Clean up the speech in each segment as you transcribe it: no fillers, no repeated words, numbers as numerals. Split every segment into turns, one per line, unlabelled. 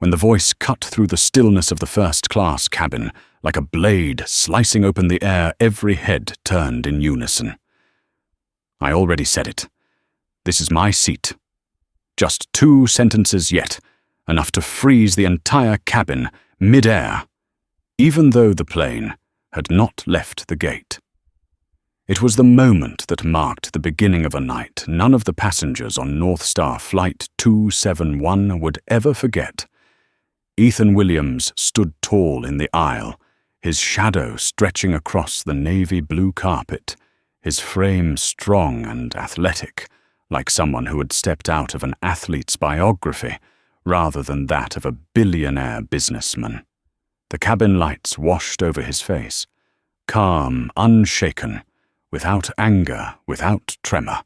when the voice cut through the stillness of the first-class cabin. Like a blade slicing open the air, every head turned in unison. I already said it. This is my seat. Just 2 sentences yet, enough to freeze the entire cabin mid-air, even though the plane had not left the gate. It was the moment that marked the beginning of a night none of the passengers on North Star Flight 271 would ever forget. Ethan Williams stood tall in the aisle, his shadow stretching across the navy blue carpet, his frame strong and athletic, like someone who had stepped out of an athlete's biography rather than that of a billionaire businessman. The cabin lights washed over his face, calm, unshaken, without anger, without tremor,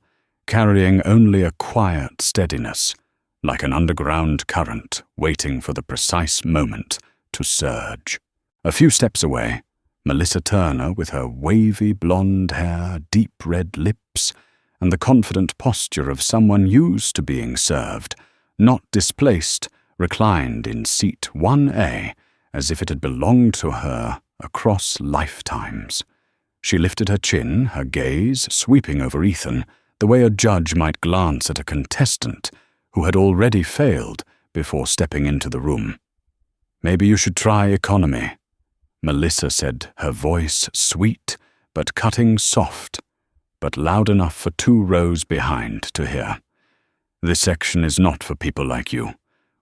carrying only a quiet steadiness, like an underground current waiting for the precise moment to surge. A few steps away, Melissa Turner, with her wavy blonde hair, deep red lips, and the confident posture of someone used to being served, not displaced, reclined in seat 1A as if it had belonged to her across lifetimes. She lifted her chin, her gaze sweeping over Ethan, the way a judge might glance at a contestant who had already failed before stepping into the room. "Maybe you should try economy," Melissa said, her voice sweet but cutting soft, but loud enough for 2 rows behind to hear. "This section is not for people like you."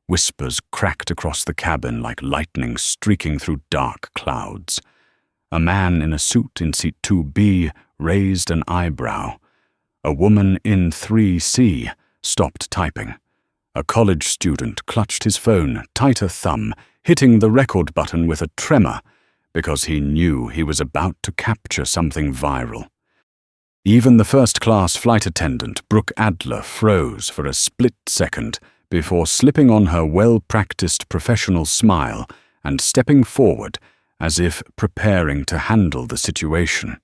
Whispers cracked across the cabin like lightning streaking through dark clouds. A man in a suit in seat 2B raised an eyebrow. A woman in 3C stopped typing. A college student clutched his phone, tighter thumb, hitting the record button with a tremor because he knew he was about to capture something viral. Even the first-class flight attendant, Brooke Adler, froze for a split second before slipping on her well-practiced professional smile and stepping forward as if preparing to handle the situation.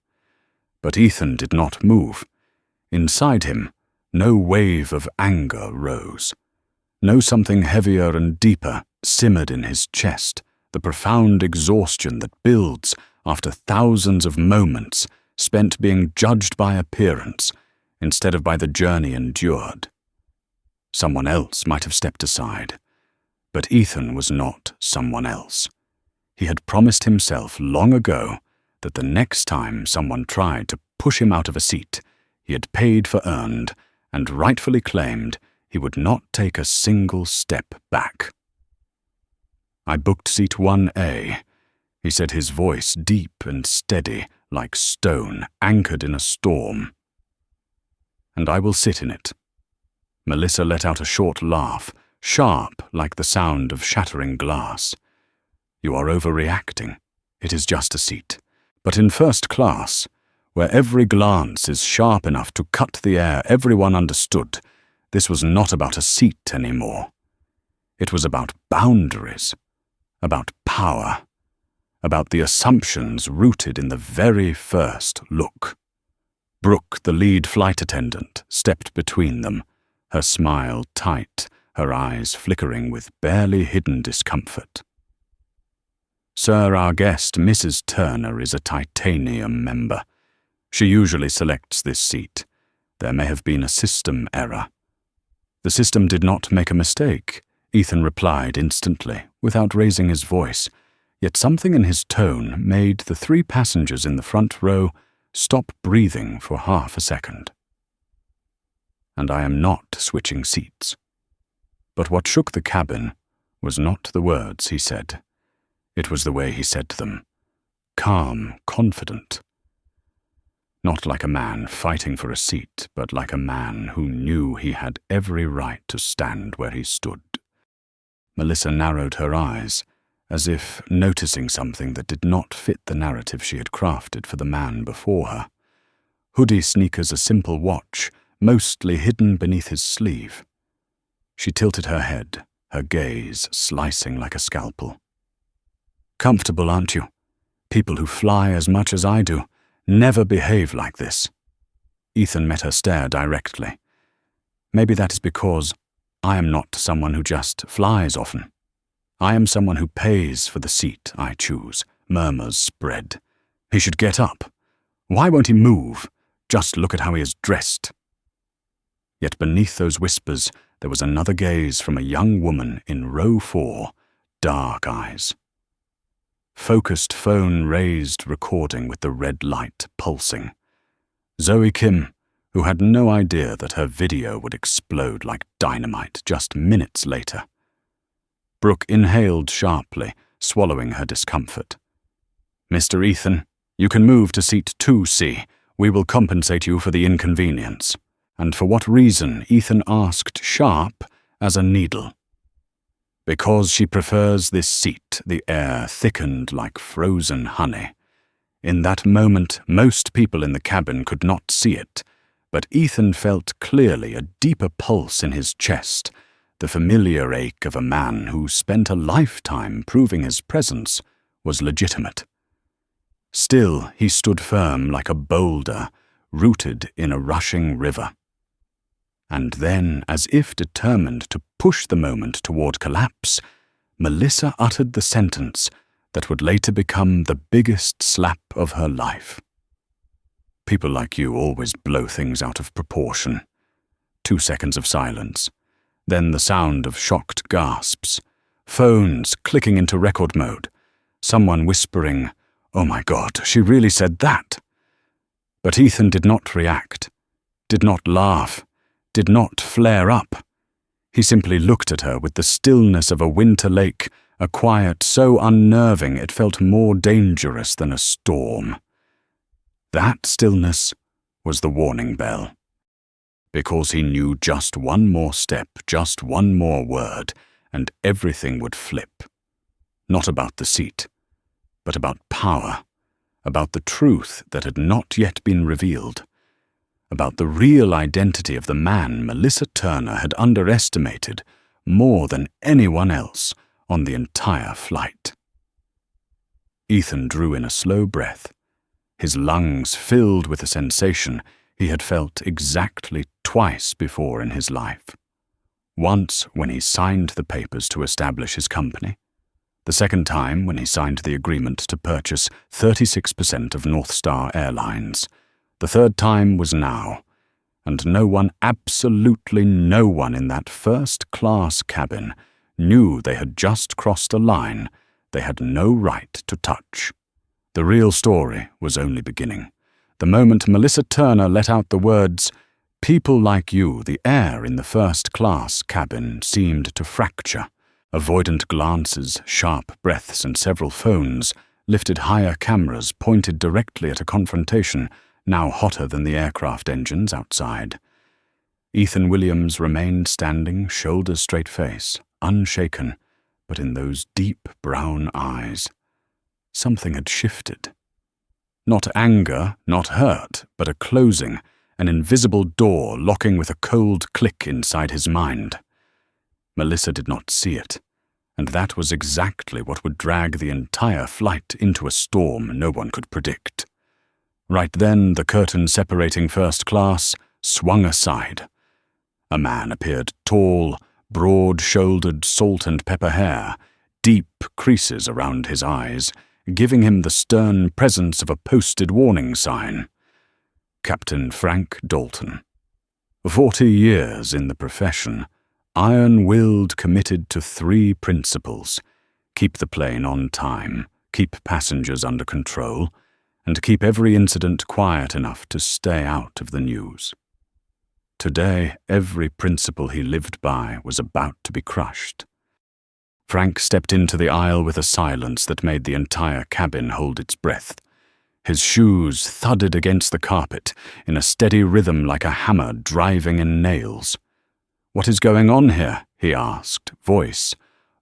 But Ethan did not move. Inside him, no wave of anger rose. No something heavier and deeper simmered in his chest, the profound exhaustion that builds after thousands of moments spent being judged by appearance instead of by the journey endured. Someone else might have stepped aside, but Ethan was not someone else. He had promised himself long ago that the next time someone tried to push him out of a seat, he had paid for earned and rightfully claimed he would not take a single step back. "I booked seat 1A, he said, his voice deep and steady like stone anchored in a storm. "And I will sit in it." Melissa let out a short laugh, sharp like the sound of shattering glass. "You are overreacting. It is just a seat. But in first class, where every glance is sharp enough to cut the air, everyone understood this was not about a seat anymore. It was about boundaries, about power, about the assumptions rooted in the very first look." Brooke, the lead flight attendant, stepped between them, her smile tight, her eyes flickering with barely hidden discomfort. "Sir, our guest, Mrs. Turner, is a titanium member. She usually selects this seat. There may have been a system error." "The system did not make a mistake," Ethan replied instantly, without raising his voice, yet something in his tone made the 3 passengers in the front row stop breathing for half a second. "And I am not switching seats." But what shook the cabin was not the words he said. It was the way he said them. Calm, confident. Not like a man fighting for a seat, but like a man who knew he had every right to stand where he stood. Melissa narrowed her eyes, as if noticing something that did not fit the narrative she had crafted for the man before her. Hoodie sneakers, a simple watch, mostly hidden beneath his sleeve. She tilted her head, her gaze slicing like a scalpel. "Comfortable, aren't you? People who fly as much as I do never behave like this." Ethan met her stare directly. "Maybe that is because I am not someone who just flies often." I am someone who pays for the seat I choose. Murmurs spread. He should get up. Why won't he move? Just look at how he is dressed. Yet beneath those whispers, there was another gaze from a young woman in row 4, dark eyes. Focused phone raised, recording with the red light pulsing. Zoe Kim, who had no idea that her video would explode like dynamite just minutes later. Brooke inhaled sharply, swallowing her discomfort. Mr. Ethan, you can move to seat 2C. We will compensate you for the inconvenience. And for what reason, Ethan asked sharp as a needle. Because she prefers this seat, the air thickened like frozen honey. In that moment, most people in the cabin could not see it, but Ethan felt clearly a deeper pulse in his chest, the familiar ache of a man who spent a lifetime proving his presence was legitimate. Still, he stood firm like a boulder, rooted in a rushing river. And then, as if determined to push the moment toward collapse, Melissa uttered the sentence that would later become the biggest slap of her life. People like you always blow things out of proportion. 2 seconds of silence. Then the sound of shocked gasps. Phones clicking into record mode. Someone whispering, "Oh my God, she really said that." But Ethan did not react, did not laugh, did not flare up. He simply looked at her with the stillness of a winter lake, a quiet so unnerving it felt more dangerous than a storm. That stillness was the warning bell. Because he knew just one more step, just one more word, and everything would flip. Not about the seat, but about power, about the truth that had not yet been revealed, about the real identity of the man Melissa Turner had underestimated more than anyone else on the entire flight. Ethan drew in a slow breath, his lungs filled with a sensation he had felt exactly twice before in his life. Once when he signed the papers to establish his company, the second time when he signed the agreement to purchase 36% of North Star Airlines. The third time was now, and no one, absolutely no one in that first-class cabin knew they had just crossed a line they had no right to touch. The real story was only beginning. The moment Melissa Turner let out the words, "People like you," the air in the first-class cabin seemed to fracture. Avoidant glances, sharp breaths, and several phones, lifted higher cameras pointed directly at a confrontation now hotter than the aircraft engines outside. Ethan Williams remained standing, shoulders straight face, unshaken, but in those deep brown eyes, something had shifted. Not anger, not hurt, but a closing, an invisible door locking with a cold click inside his mind. Melissa did not see it, and that was exactly what would drag the entire flight into a storm no one could predict. Right then, the curtain separating first class swung aside. A man appeared, tall, broad-shouldered, salt and pepper hair, deep creases around his eyes, giving him the stern presence of a posted warning sign. Captain Frank Dalton. 40 years in the profession, iron-willed, committed to 3 principles: keep the plane on time, keep passengers under control, and keep every incident quiet enough to stay out of the news. Today, every principle he lived by was about to be crushed. Frank stepped into the aisle with a silence that made the entire cabin hold its breath. His shoes thudded against the carpet in a steady rhythm like a hammer driving in nails. "What is going on here?" he asked, voice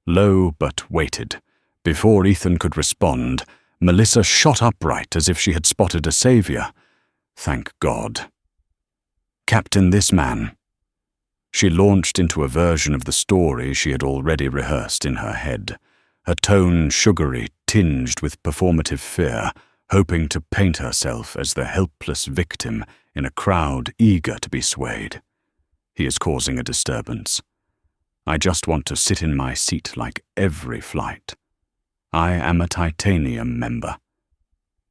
low but weighted. Before Ethan could respond, Melissa shot upright as if she had spotted a savior. Thank God. "Captain, this man." She launched into a version of the story she had already rehearsed in her head, her tone sugary, tinged with performative fear, hoping to paint herself as the helpless victim in a crowd eager to be swayed. "He is causing a disturbance. I just want to sit in my seat like every flight. I am a titanium member.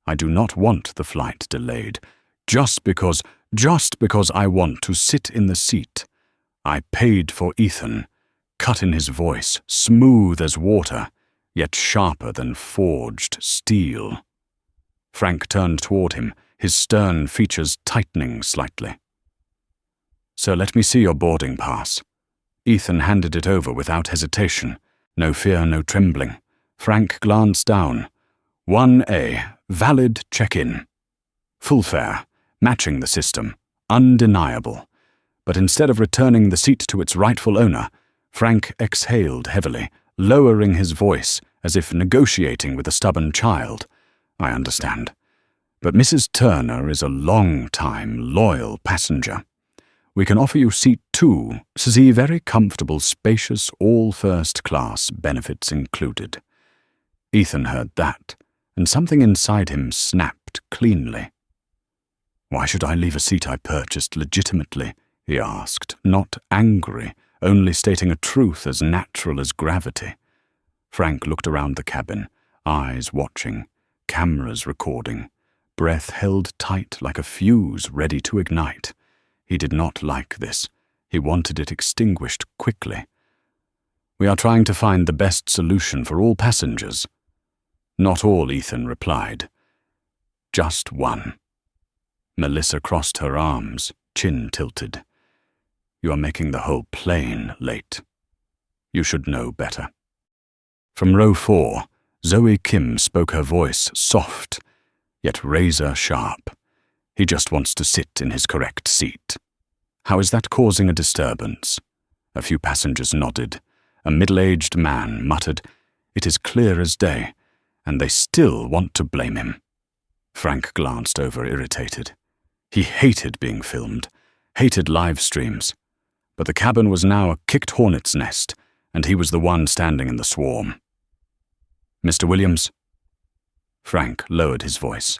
I do not want the flight delayed, just because I want to sit in the seat. I paid for Ethan, cut in his voice, smooth as water, yet sharper than forged steel. Frank turned toward him, his stern features tightening slightly. "Sir, let me see your boarding pass." Ethan handed it over without hesitation. No fear, no trembling. Frank glanced down. 1A, valid check-in. Full fare, matching the system, undeniable. But instead of returning the seat to its rightful owner, Frank exhaled heavily, lowering his voice as if negotiating with a stubborn child. "I understand. But Mrs. Turner is a long-time, loyal passenger. We can offer you seat 2, see very comfortable, spacious, all first-class, benefits included." Ethan heard that, and something inside him snapped cleanly. "Why should I leave a seat I purchased legitimately?" he asked, not angry, only stating a truth as natural as gravity. Frank looked around the cabin, eyes watching, cameras recording, breath held tight like a fuse ready to ignite. He did not like this. He wanted it extinguished quickly. "We are trying to find the best solution for all passengers." "Not all," Ethan replied. "Just one." Melissa crossed her arms, chin tilted. "You are making the whole plane late. You should know better." From row 4, Zoe Kim spoke, her voice soft, yet razor sharp. "He just wants to sit in his correct seat." "How is that causing a disturbance?" A few passengers nodded. A middle-aged man muttered, "It is clear as day, and they still want to blame him." Frank glanced over, irritated. He hated being filmed, hated live streams. But the cabin was now a kicked hornet's nest, and he was the one standing in the swarm. "Mr. Williams?" Frank lowered his voice.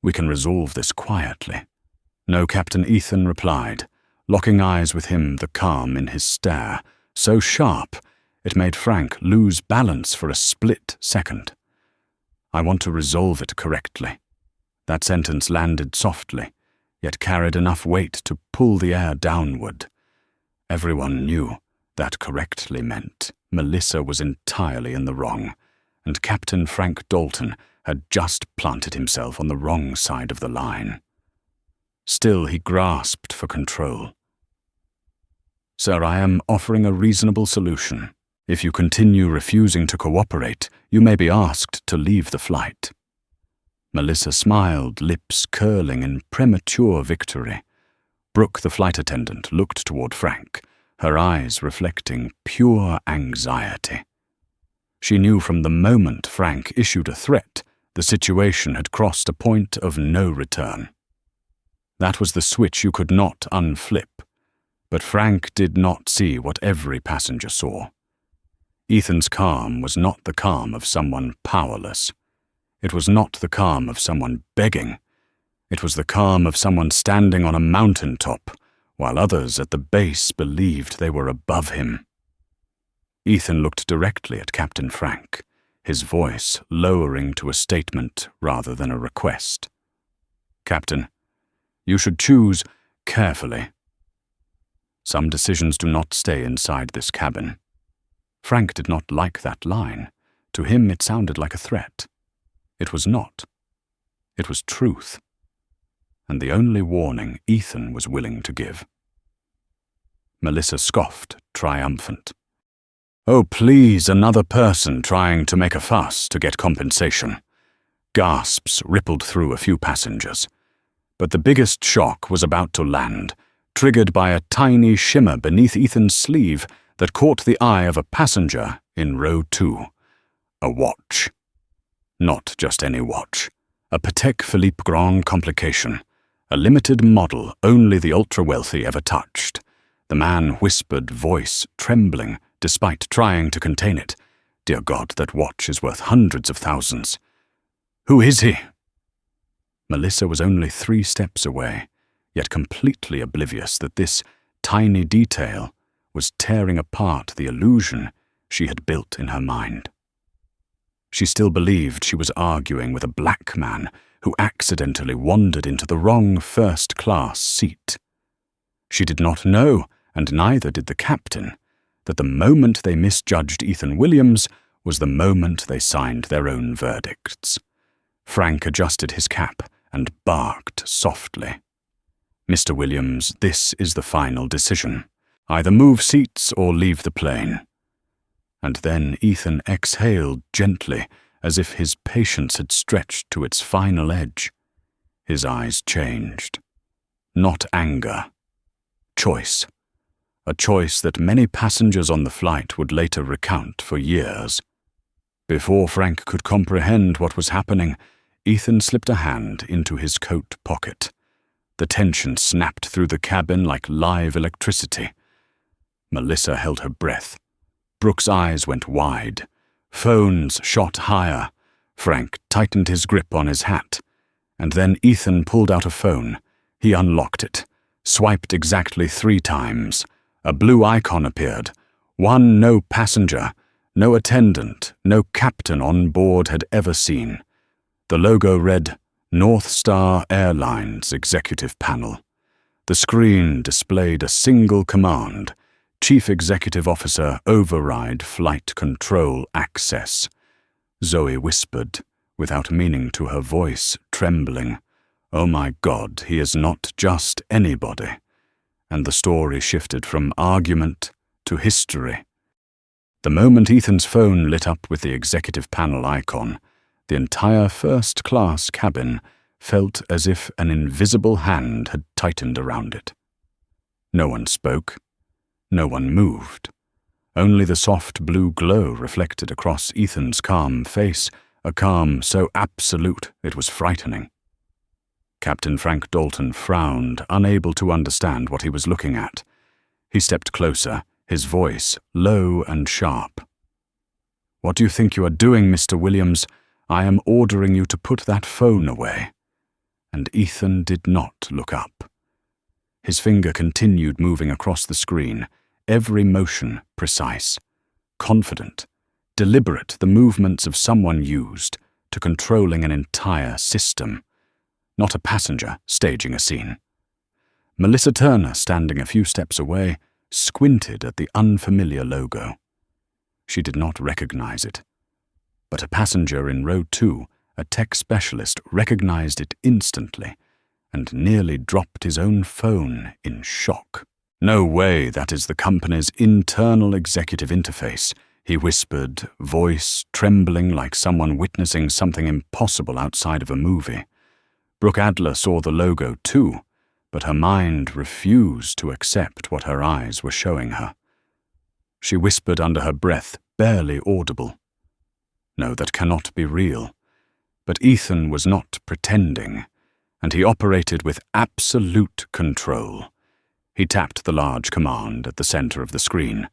"We can resolve this quietly." "No," Captain Ethan replied, locking eyes with him, the calm in his stare, so sharp it made Frank lose balance for a split second. "I want to resolve it correctly." That sentence landed softly, yet carried enough weight to pull the air downward. Everyone knew that correctly meant Melissa was entirely in the wrong, and Captain Frank Dalton had just planted himself on the wrong side of the line. Still, he grasped for control. "Sir, I am offering a reasonable solution. If you continue refusing to cooperate, you may be asked to leave the flight." Melissa smiled, lips curling in premature victory. Brooke, the flight attendant, looked toward Frank, her eyes reflecting pure anxiety. She knew from the moment Frank issued a threat, the situation had crossed a point of no return. That was the switch you could not unflip. But Frank did not see what every passenger saw. Ethan's calm was not the calm of someone powerless. It was not the calm of someone begging. It was the calm of someone standing on a mountaintop, while others at the base believed they were above him. Ethan looked directly at Captain Frank, his voice lowering to a statement rather than a request. "Captain, you should choose carefully. Some decisions do not stay inside this cabin." Frank did not like that line. To him it sounded like a threat. It was not. It was truth. And the only warning Ethan was willing to give. Melissa scoffed, triumphant. "Oh, please, another person trying to make a fuss to get compensation." Gasps rippled through a few passengers. But the biggest shock was about to land, triggered by a tiny shimmer beneath Ethan's sleeve that caught the eye of a passenger in row 2. A watch. Not just any watch. A Patek Philippe Grand Complication. A limited model only the ultra-wealthy ever touched. The man whispered, voice trembling, despite trying to contain it. "Dear God, that watch is worth hundreds of thousands." "Who is he?" Melissa was only 3 steps away, yet completely oblivious that this tiny detail was tearing apart the illusion she had built in her mind. She still believed she was arguing with a black man who accidentally wandered into the wrong first-class seat. She did not know, and neither did the captain, that the moment they misjudged Ethan Williams was the moment they signed their own verdicts. Frank adjusted his cap and barked softly. "Mr. Williams, this is the final decision. Either move seats or leave the plane." And then Ethan exhaled gently, as if his patience had stretched to its final edge. His eyes changed. Not anger. Choice. A choice that many passengers on the flight would later recount for years. Before Frank could comprehend what was happening, Ethan slipped a hand into his coat pocket. The tension snapped through the cabin like live electricity. Melissa held her breath. Brooke's eyes went wide. Phones shot higher. Frank tightened his grip on his hat. And then Ethan pulled out a phone. He unlocked it, swiped exactly 3 times. A blue icon appeared. One no passenger, no attendant, no captain on board had ever seen. The logo read, North Star Airlines Executive Panel. The screen displayed a single command: Chief Executive Officer, override flight control access. Zoe whispered, without meaning to her voice trembling, "Oh my God, he is not just anybody." And the story shifted from argument to history. The moment Ethan's phone lit up with the executive panel icon, the entire first-class cabin felt as if an invisible hand had tightened around it. No one spoke. No one moved. Only the soft blue glow reflected across Ethan's calm face, a calm so absolute it was frightening. Captain Frank Dalton frowned, unable to understand what he was looking at. He stepped closer, his voice low and sharp. "What do you think you are doing, Mr. Williams? I am ordering you to put that phone away." And Ethan did not look up. His finger continued moving across the screen, every motion precise, confident, deliberate, the movements of someone used to controlling an entire system, not a passenger staging a scene. Melissa Turner, standing a few steps away, squinted at the unfamiliar logo. She did not recognize it. But a passenger in row 2, a tech specialist, recognized it instantly and nearly dropped his own phone in shock. "No way, that is the company's internal executive interface," he whispered, voice trembling like someone witnessing something impossible outside of a movie. Brooke Adler saw the logo too, but her mind refused to accept what her eyes were showing her. She whispered under her breath, barely audible, "No, that cannot be real." But Ethan was not pretending, and he operated with absolute control. He tapped the large command at the center of the screen.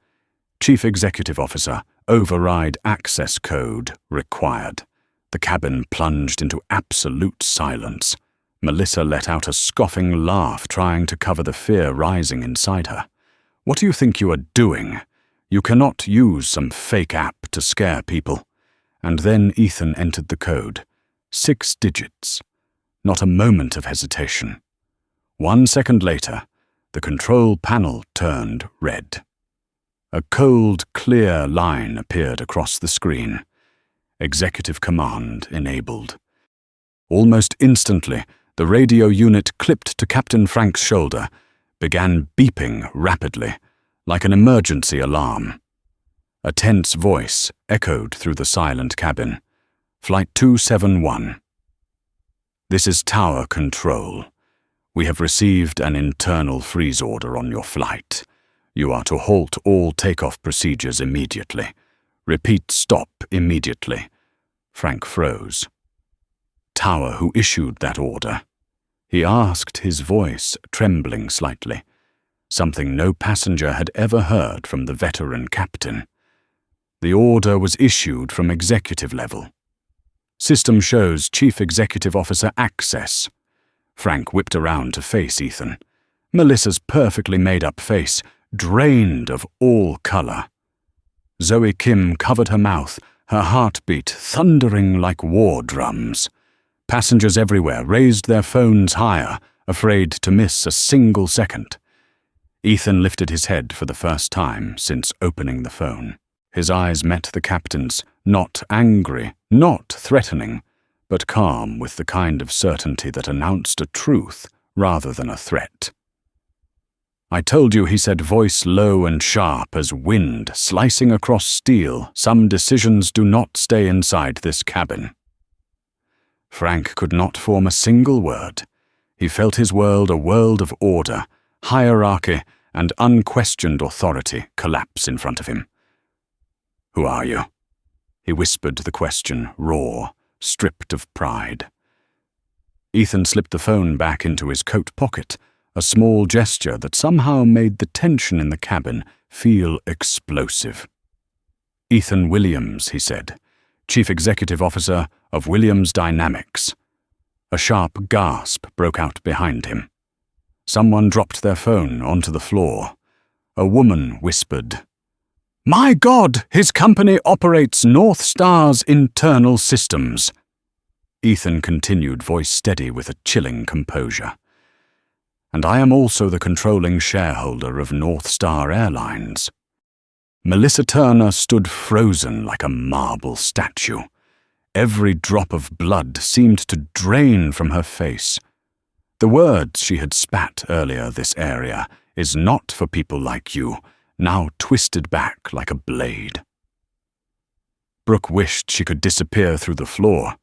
"Chief Executive Officer, override access code required." The cabin plunged into absolute silence. Melissa let out a scoffing laugh, trying to cover the fear rising inside her. "What do you think you are doing? You cannot use some fake app to scare people." And then Ethan entered the code. 6 digits. Not a moment of hesitation. 1 second later, the control panel turned red. A cold, clear line appeared across the screen. Executive command enabled. Almost instantly, the radio unit clipped to Captain Frank's shoulder, began beeping rapidly, like an emergency alarm. A tense voice echoed through the silent cabin. "Flight 271. This is Tower Control. We have received an internal freeze order on your flight. You are to halt all takeoff procedures immediately. Repeat, stop immediately." Frank froze. Tower, who issued that order? He asked, his voice trembling slightly. Something no passenger had ever heard from the veteran captain. The order was issued from executive level. System shows Chief Executive Officer access. Frank whipped around to face Ethan. Melissa's perfectly made-up face drained of all color. Zoe Kim covered her mouth, her heartbeat thundering like war drums. Passengers everywhere raised their phones higher, afraid to miss a single second. Ethan lifted his head for the first time since opening the phone. His eyes met the captain's, not angry, not threatening, but calm with the kind of certainty that announced a truth rather than a threat. "I told you," he said, voice low and sharp as wind slicing across steel, "some decisions do not stay inside this cabin." Frank could not form a single word. He felt his world a world of order, hierarchy, and unquestioned authority collapse in front of him. "Who are you?" He whispered the question, raw, stripped of pride. Ethan slipped the phone back into his coat pocket, a small gesture that somehow made the tension in the cabin feel explosive. "Ethan Williams," he said, "Chief Executive Officer of Williams Dynamics." A sharp gasp broke out behind him. Someone dropped their phone onto the floor. A woman whispered, "My God, his company operates North Star's internal systems." Ethan continued, voice steady with a chilling composure. "And I am also the controlling shareholder of North Star Airlines." Melissa Turner stood frozen like a marble statue. Every drop of blood seemed to drain from her face. The words she had spat earlier, "This area is not for people like you," now twisted back like a blade. Brooke wished she could disappear through the floor.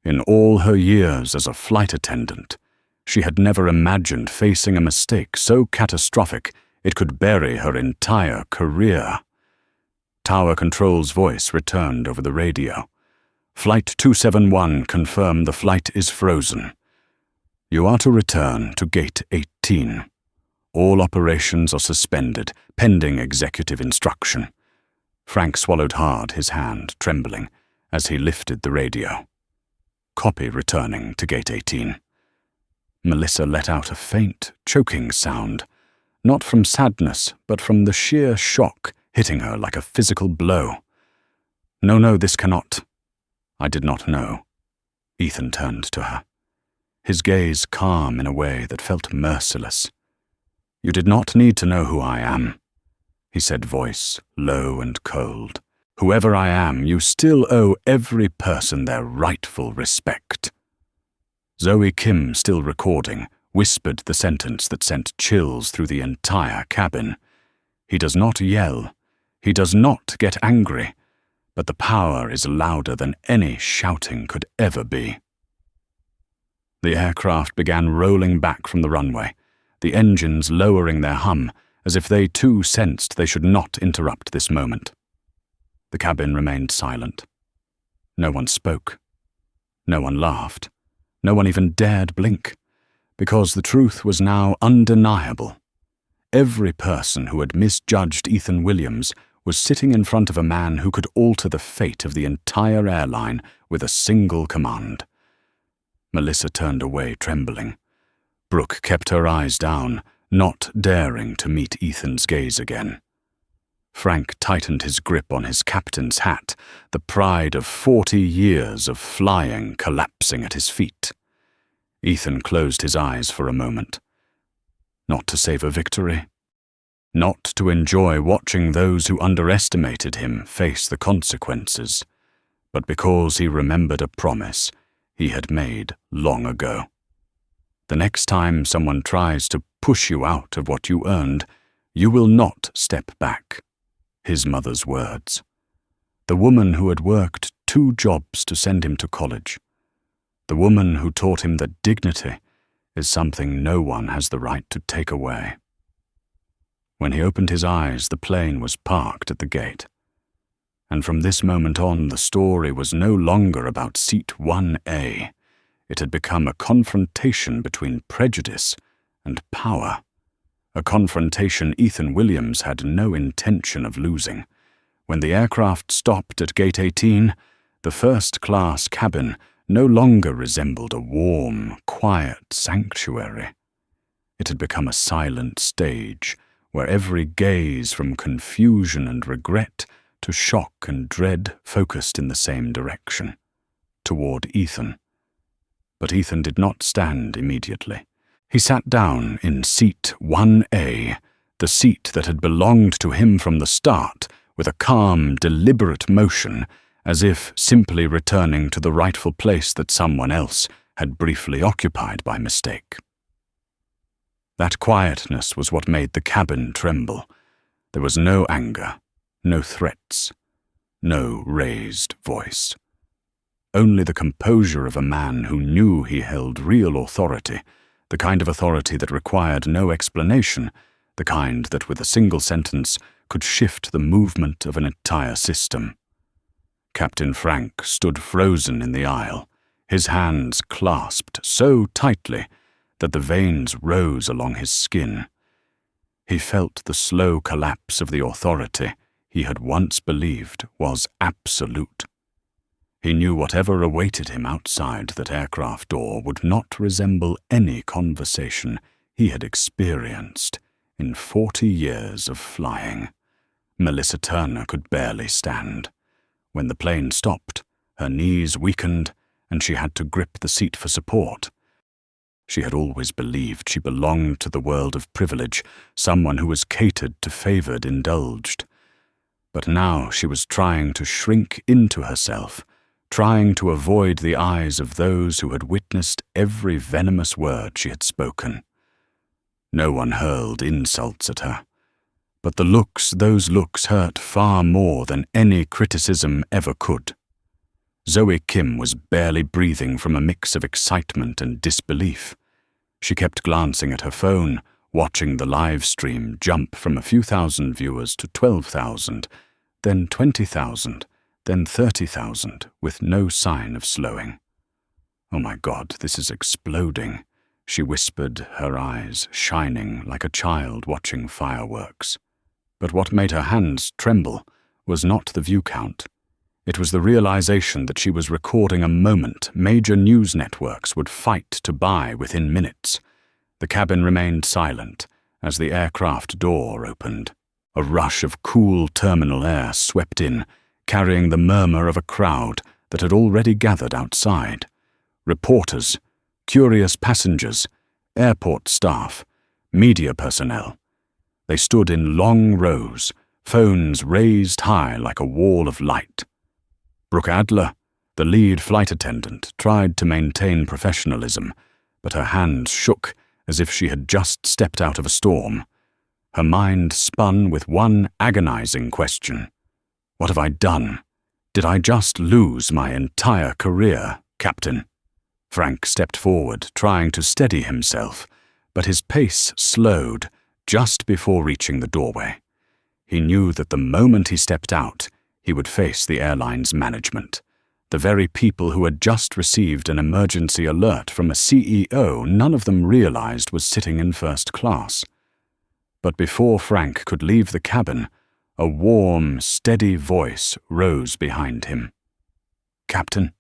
In all her years as a flight attendant, she had never imagined facing a mistake so catastrophic it could bury her entire career. Tower Control's voice returned over the radio. "Flight 271 confirmed the flight is frozen. You are to return to Gate 18. All operations are suspended, pending executive instruction." Frank swallowed hard, his hand trembling, as he lifted the radio. "Copy returning to Gate 18. Melissa let out a faint, choking sound, not from sadness, but from the sheer shock hitting her like a physical blow. No, this cannot." "I did not know." Ethan turned to her, his gaze calm in a way that felt merciless. "You did not need to know who I am," he said, voice low and cold. "Whoever I am, you still owe every person their rightful respect." Zoe Kim, still recording, whispered the sentence that sent chills through the entire cabin. "He does not yell. He does not get angry. But the power is louder than any shouting could ever be." The aircraft began rolling back from the runway, the engines lowering their hum, as if they too sensed they should not interrupt this moment. The cabin remained silent. No one spoke. No one laughed. No one even dared blink, because the truth was now undeniable. Every person who had misjudged Ethan Williams was sitting in front of a man who could alter the fate of the entire airline with a single command. Melissa turned away, trembling. Brooke kept her eyes down, not daring to meet Ethan's gaze again. Frank tightened his grip on his captain's hat, the pride of 40 years of flying collapsing at his feet. Ethan closed his eyes for a moment. Not to save a victory. Not to enjoy watching those who underestimated him face the consequences, but because he remembered a promise he had made long ago. The next time someone tries to push you out of what you earned, you will not step back. His mother's words. The woman who had worked 2 jobs to send him to college. The woman who taught him that dignity is something no one has the right to take away. When he opened his eyes, the plane was parked at the gate. And from this moment on, the story was no longer about Seat 1A. It had become a confrontation between prejudice and power. A confrontation Ethan Williams had no intention of losing. When the aircraft stopped at Gate 18, the first-class cabin no longer resembled a warm, quiet sanctuary. It had become a silent stage where every gaze from confusion and regret to shock and dread focused in the same direction, toward Ethan. But Ethan did not stand immediately. He sat down in seat 1A, the seat that had belonged to him from the start, with a calm, deliberate motion, as if simply returning to the rightful place that someone else had briefly occupied by mistake. That quietness was what made the cabin tremble. There was no anger, no threats, no raised voice. Only the composure of a man who knew he held real authority, the kind of authority that required no explanation, the kind that with a single sentence could shift the movement of an entire system. Captain Frank stood frozen in the aisle, his hands clasped so tightly that the veins rose along his skin. He felt the slow collapse of the authority he had once believed was absolute. He knew whatever awaited him outside that aircraft door would not resemble any conversation he had experienced in 40 years of flying. Melissa Turner could barely stand. When the plane stopped, her knees weakened, and she had to grip the seat for support. She had always believed she belonged to the world of privilege, someone who was catered to, favored, indulged. But now she was trying to shrink into herself, trying to avoid the eyes of those who had witnessed every venomous word she had spoken. No one hurled insults at her, but those looks hurt far more than any criticism ever could. Zoe Kim was barely breathing from a mix of excitement and disbelief. She kept glancing at her phone, watching the live stream jump from a few thousand viewers to 12,000, then 20,000, then 30,000, with no sign of slowing. "Oh my God, this is exploding," she whispered, her eyes shining like a child watching fireworks. But what made her hands tremble was not the view count. It was the realization that she was recording a moment major news networks would fight to buy within minutes. The cabin remained silent as the aircraft door opened. A rush of cool terminal air swept in, carrying the murmur of a crowd that had already gathered outside. Reporters, curious passengers, airport staff, media personnel. They stood in long rows, phones raised high like a wall of light. Brooke Adler, the lead flight attendant, tried to maintain professionalism, but her hands shook as if she had just stepped out of a storm. Her mind spun with one agonizing question. What have I done? Did I just lose my entire career, Captain? Frank stepped forward, trying to steady himself, but his pace slowed just before reaching the doorway. He knew that the moment he stepped out, he would face the airline's management, the very people who had just received an emergency alert from a CEO none of them realized was sitting in first class. But before Frank could leave the cabin, a warm, steady voice rose behind him. "Captain?"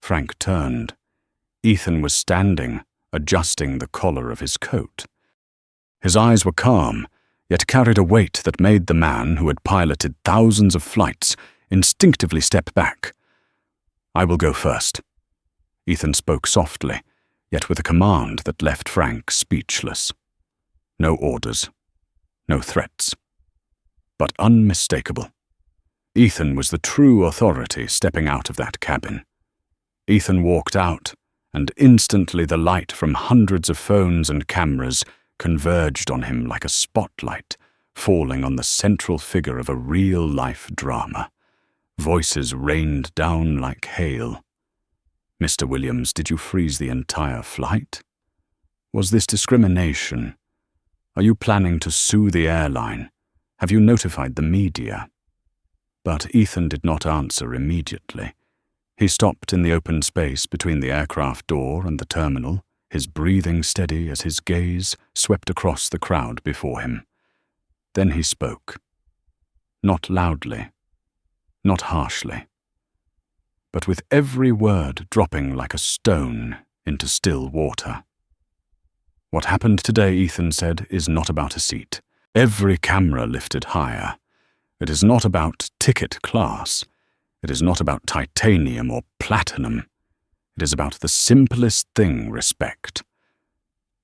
Frank turned. Ethan was standing, adjusting the collar of his coat. His eyes were calm, yet carried a weight that made the man who had piloted thousands of flights instinctively step back. "I will go first." Ethan spoke softly, yet with a command that left Frank speechless. No orders, no threats, but unmistakable. Ethan was the true authority stepping out of that cabin. Ethan walked out, and instantly the light from hundreds of phones and cameras converged on him like a spotlight, falling on the central figure of a real-life drama. Voices rained down like hail. "Mr. Williams, did you freeze the entire flight? Was this discrimination? Are you planning to sue the airline? Have you notified the media?" But Ethan did not answer immediately. He stopped in the open space between the aircraft door and the terminal, his breathing steady as his gaze swept across the crowd before him. Then he spoke. Not loudly, not harshly, but with every word dropping like a stone into still water. "What happened today," Ethan said, "is not about a seat. every camera lifted higher. It is not about ticket class. It is not about titanium or platinum. It is about the simplest thing, respect.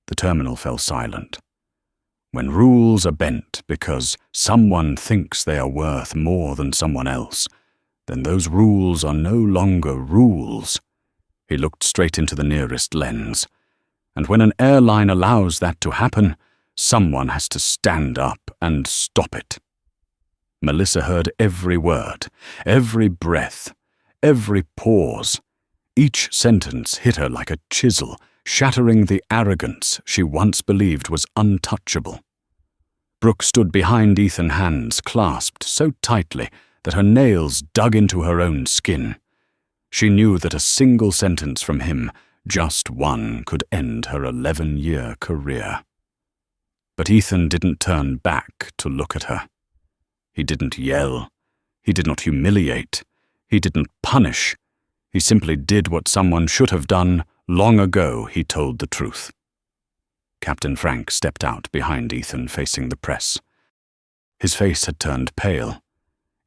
The terminal fell silent. When rules are bent because someone thinks they are worth more than someone else, then those rules are no longer rules. He looked straight into the nearest lens. And when an airline allows that to happen, someone has to stand up and stop it. Melissa heard every word, every breath, every pause. Each sentence hit her like a chisel, shattering the arrogance she once believed was untouchable. Brooke stood behind Ethan's hands clasped so tightly that her nails dug into her own skin. She knew that a single sentence from him, just one, could end her 11-year career. But Ethan didn't turn back to look at her. He didn't yell. He did not humiliate. He didn't punish. He simply did what someone should have done long ago. He told the truth. Captain Frank stepped out behind Ethan, facing the press. His face had turned pale.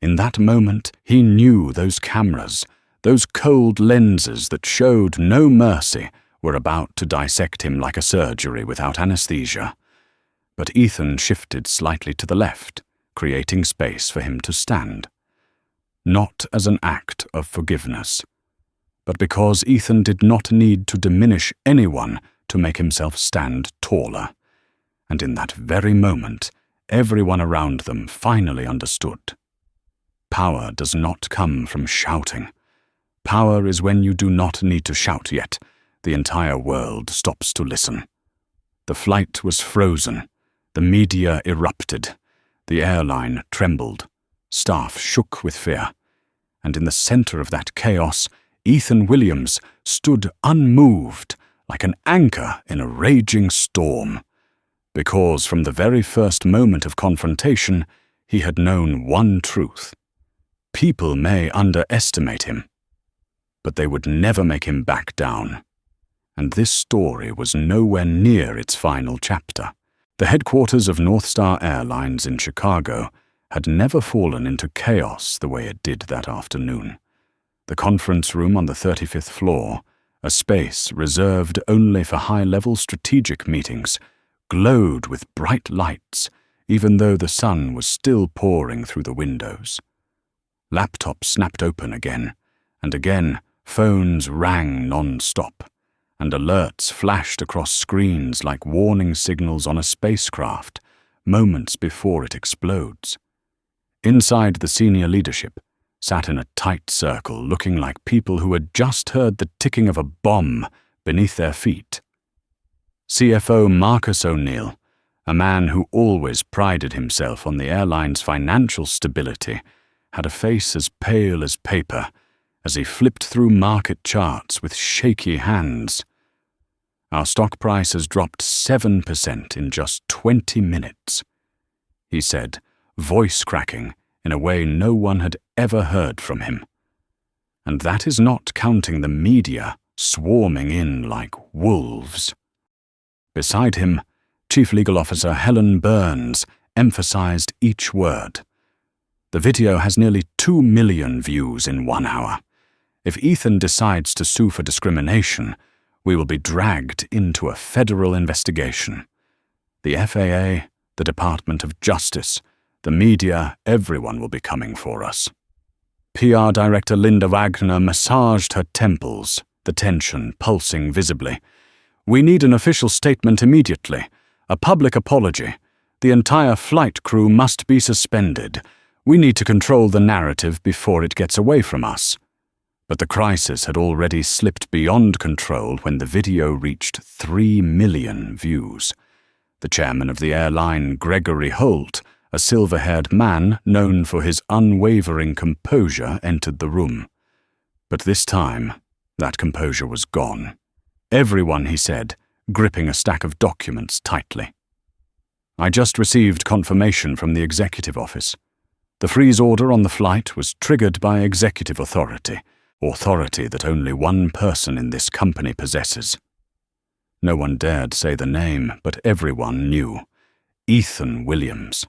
In that moment, he knew those cameras, those cold lenses that showed no mercy, were about to dissect him like a surgery without anesthesia. But Ethan shifted slightly to the left, creating space for him to stand. Not as an act of forgiveness, but because Ethan did not need to diminish anyone to make himself stand taller. And in that very moment, everyone around them finally understood. Power does not come from shouting. Power is when you do not need to shout yet. The entire world stops to listen. The flight was frozen. The media erupted. The airline trembled. Staff shook with fear. And in the center of that chaos, Ethan Williams stood unmoved, like an anchor in a raging storm. Because from the very first moment of confrontation, he had known one truth. People may underestimate him, but they would never make him back down. And this story was nowhere near its final chapter. The headquarters of North Star Airlines in Chicago had never fallen into chaos the way it did that afternoon. The conference room on the 35th floor, a space reserved only for high-level strategic meetings, glowed with bright lights, even though the sun was still pouring through the windows. Laptops snapped open again, and again phones rang non-stop, and alerts flashed across screens like warning signals on a spacecraft, moments before it explodes. Inside, the senior leadership sat in a tight circle, looking like people who had just heard the ticking of a bomb beneath their feet. CFO Marcus O'Neill, a man who always prided himself on the airline's financial stability, had a face as pale as paper as he flipped through market charts with shaky hands. Our stock price has dropped 7% in just 20 minutes, he said, voice cracking in a way no one had ever heard from him. And that is not counting the media swarming in like wolves. Beside him, Chief Legal Officer Helen Burns emphasized each word. The video has nearly 2 million views in 1 hour. If Ethan decides to sue for discrimination, we will be dragged into a federal investigation. The FAA, the Department of Justice, the media, everyone will be coming for us. PR Director Linda Wagner massaged her temples, the tension pulsing visibly. We need an official statement immediately, a public apology. The entire flight crew must be suspended. We need to control the narrative before it gets away from us. But the crisis had already slipped beyond control when the video reached 3 million views. The chairman of the airline, Gregory Holt, a silver-haired man known for his unwavering composure, entered the room. But this time, that composure was gone. Everyone, he said, gripping a stack of documents tightly. I just received confirmation from the executive office. The freeze order on the flight was triggered by executive authority that only one person in this company possesses. No one dared say the name, but everyone knew. Ethan Williams.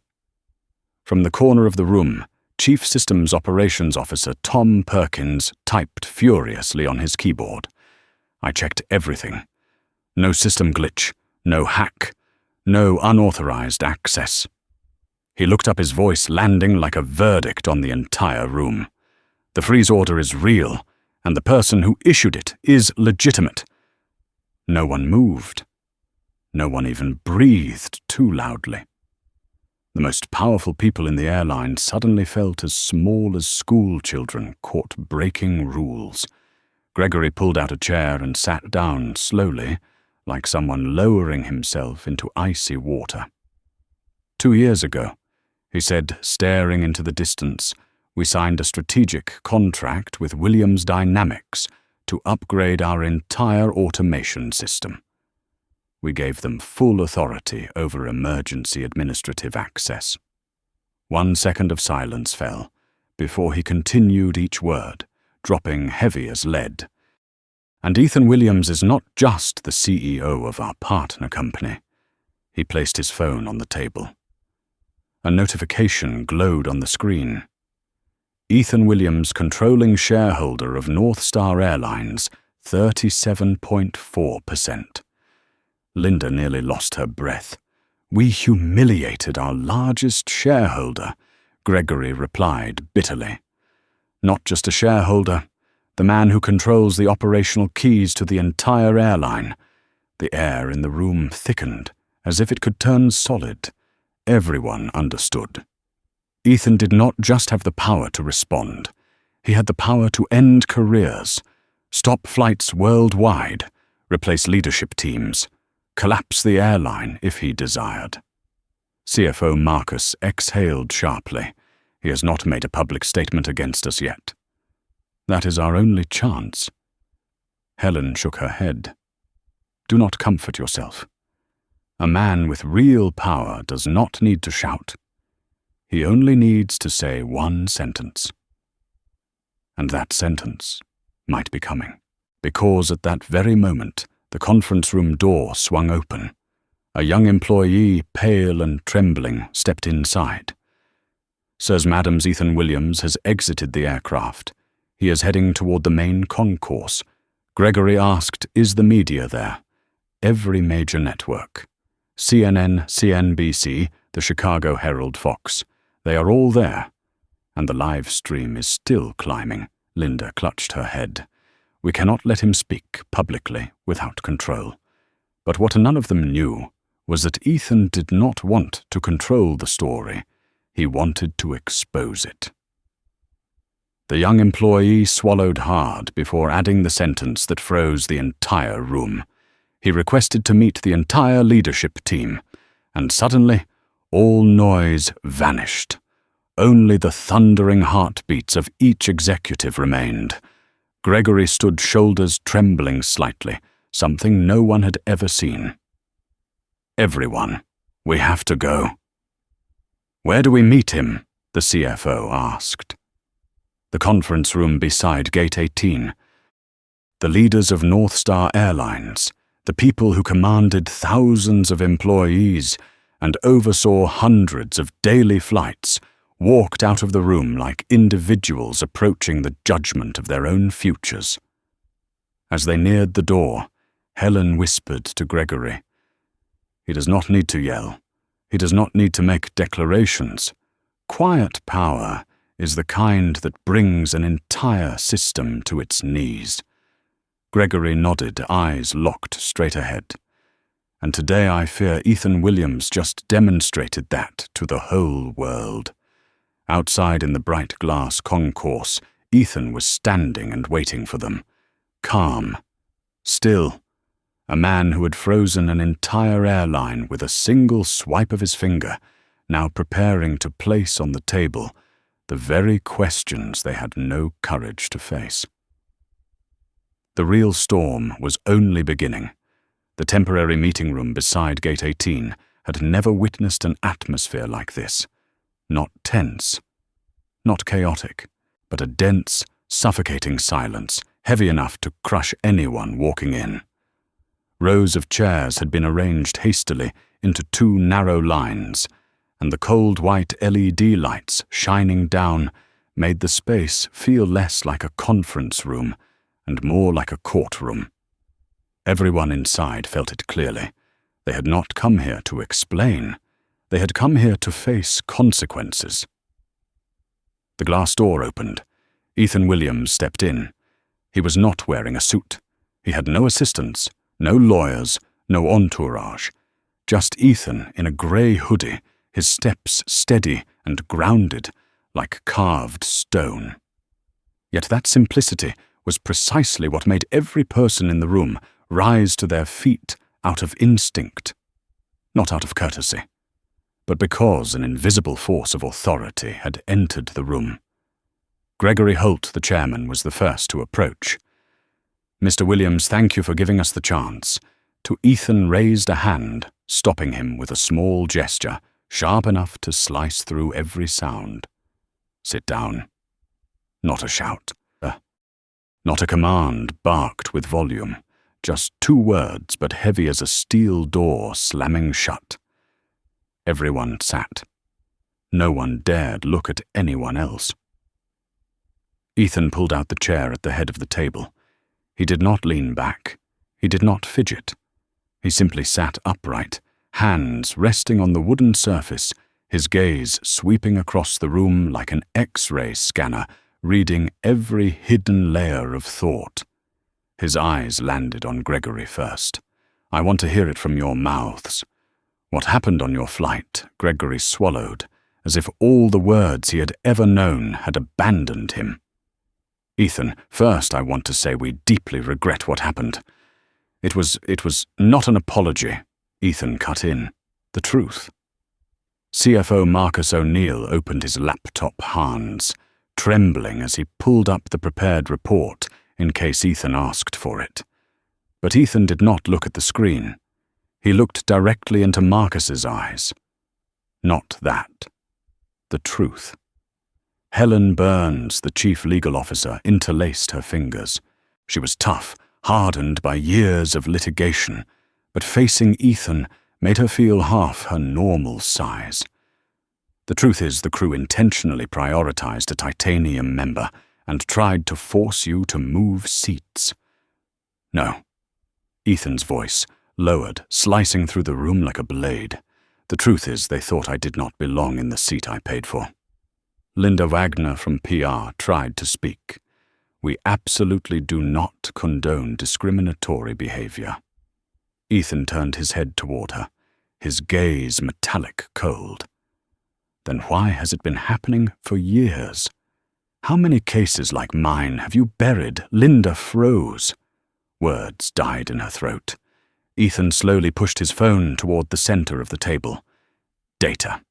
From the corner of the room, Chief Systems Operations Officer Tom Perkins typed furiously on his keyboard. I checked everything. No system glitch, no hack, no unauthorized access. He looked up, his voice landing like a verdict on the entire room. The freeze order is real, and the person who issued it is legitimate. No one moved. No one even breathed too loudly. The most powerful people in the airline suddenly felt as small as school children caught breaking rules. Gregory pulled out a chair and sat down slowly, like someone lowering himself into icy water. 2 years ago, he said, staring into the distance, we signed a strategic contract with Williams Dynamics to upgrade our entire automation system. We gave them full authority over emergency administrative access. 1 second of silence fell before he continued each word, dropping heavy as lead. And Ethan Williams is not just the CEO of our partner company. He placed his phone on the table. A notification glowed on the screen. Ethan Williams, controlling shareholder of North Star Airlines, 37.4%. Linda nearly lost her breath. We humiliated our largest shareholder, Gregory replied bitterly. Not just a shareholder, the man who controls the operational keys to the entire airline. The air in the room thickened, as if it could turn solid. Everyone understood. Ethan did not just have the power to respond. He had the power to end careers, stop flights worldwide, replace leadership teams, collapse the airline if he desired. CFO Marcus exhaled sharply. He has not made a public statement against us yet. That is our only chance. Helen shook her head. Do not comfort yourself. A man with real power does not need to shout. He only needs to say 1 sentence. And that sentence might be coming, because at that very moment, the conference room door swung open. A young employee, pale and trembling, stepped inside. Sirs Madams, Ethan Williams has exited the aircraft. He is heading toward the main concourse. Gregory asked, is the media there? Every major network. CNN, CNBC, the Chicago Herald, Fox. They are all there. And the live stream is still climbing. Linda clutched her head. We cannot let him speak publicly without control. But what none of them knew was that Ethan did not want to control the story. He wanted to expose it. The young employee swallowed hard before adding the sentence that froze the entire room. He requested to meet the entire leadership team, and suddenly all noise vanished. Only the thundering heartbeats of each executive remained. Gregory stood, shoulders trembling slightly, something no one had ever seen. Everyone, we have to go. Where do we meet him? The CFO asked. The conference room beside Gate 18. The leaders of North Star Airlines, the people who commanded thousands of employees and oversaw hundreds of daily flights, walked out of the room like individuals approaching the judgment of their own futures. As they neared the door, Helen whispered to Gregory, he does not need to yell. He does not need to make declarations. Quiet power is the kind that brings an entire system to its knees. Gregory nodded, eyes locked straight ahead. And today I fear Ethan Williams just demonstrated that to the whole world. Outside in the bright glass concourse, Ethan was standing and waiting for them. Calm. Still. A man who had frozen an entire airline with a single swipe of his finger, now preparing to place on the table the very questions they had no courage to face. The real storm was only beginning. The temporary meeting room beside Gate 18 had never witnessed an atmosphere like this. Not tense, not chaotic, but a dense, suffocating silence, heavy enough to crush anyone walking in. Rows of chairs had been arranged hastily, into two narrow lines, and the cold white LED lights shining down made the space feel less like a conference room and more like a courtroom. Everyone inside felt it clearly. They had not come here to explain. They had come here to face consequences. The glass door opened. Ethan Williams stepped in. He was not wearing a suit. He had no assistants, no lawyers, no entourage. Just Ethan in a grey hoodie, his steps steady and grounded, like carved stone. Yet that simplicity was precisely what made every person in the room rise to their feet out of instinct, not out of courtesy, but because an invisible force of authority had entered the room. Gregory Holt, the chairman, was the first to approach. "Mr. Williams, thank you for giving us the chance." To Ethan raised a hand, stopping him with a small gesture, sharp enough to slice through every sound. "Sit down." Not a shout. Not a command barked with volume. Just two words, but heavy as a steel door slamming shut. Everyone sat. No one dared look at anyone else. Ethan pulled out the chair at the head of the table. He did not lean back. He did not fidget. He simply sat upright, hands resting on the wooden surface, his gaze sweeping across the room like an X-ray scanner, reading every hidden layer of thought. His eyes landed on Gregory first. "I want to hear it from your mouths. What happened on your flight?" Gregory swallowed, as if all the words he had ever known had abandoned him. "Ethan, first I want to say we deeply regret what happened." It was not an apology," Ethan cut in. "The truth." CFO Marcus O'Neill opened his laptop hands, trembling as he pulled up the prepared report in case Ethan asked for it. But Ethan did not look at the screen. He looked directly into Marcus's eyes. Not that. The truth. Helen Burns, the chief legal officer, interlaced her fingers. She was tough, hardened by years of litigation, but facing Ethan made her feel half her normal size. "The truth is, the crew intentionally prioritized a titanium member and tried to force you to move seats." "No." Ethan's voice lowered, slicing through the room like a blade. "The truth is, they thought I did not belong in the seat I paid for." Linda Wagner from PR tried to speak. "We absolutely do not condone discriminatory behavior." Ethan turned his head toward her, his gaze metallic cold. "Then why has it been happening for years? How many cases like mine have you buried?" Linda froze. Words died in her throat. Ethan slowly pushed his phone toward the center of the table. "Data.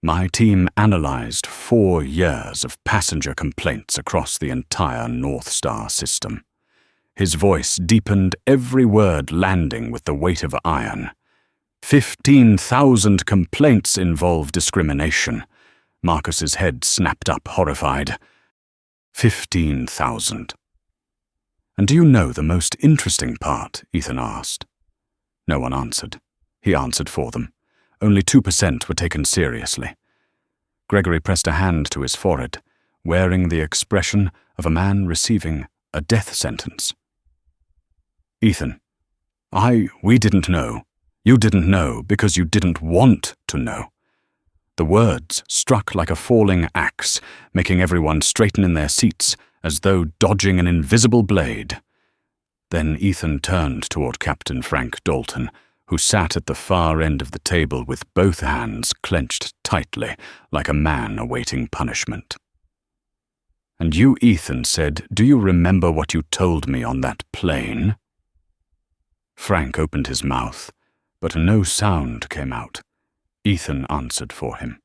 My team analyzed 4 years of passenger complaints across the entire North Star system." His voice deepened, every word landing with the weight of iron. 15,000 complaints involve discrimination. Marcus's head snapped up, horrified. 15,000. "And do you know the most interesting part?" Ethan asked. No one answered. He answered for them. Only 2% were taken seriously. Gregory pressed a hand to his forehead, wearing the expression of a man receiving a death sentence. "Ethan, we didn't know. You didn't know because you didn't want to know." The words struck like a falling axe, making everyone straighten in their seats as though dodging an invisible blade. Then Ethan turned toward Captain Frank Dalton, who sat at the far end of the table with both hands clenched tightly, like a man awaiting punishment. "And you, Ethan, said, 'Do you remember what you told me on that plane?'" Frank opened his mouth, but no sound came out. Ethan answered for him.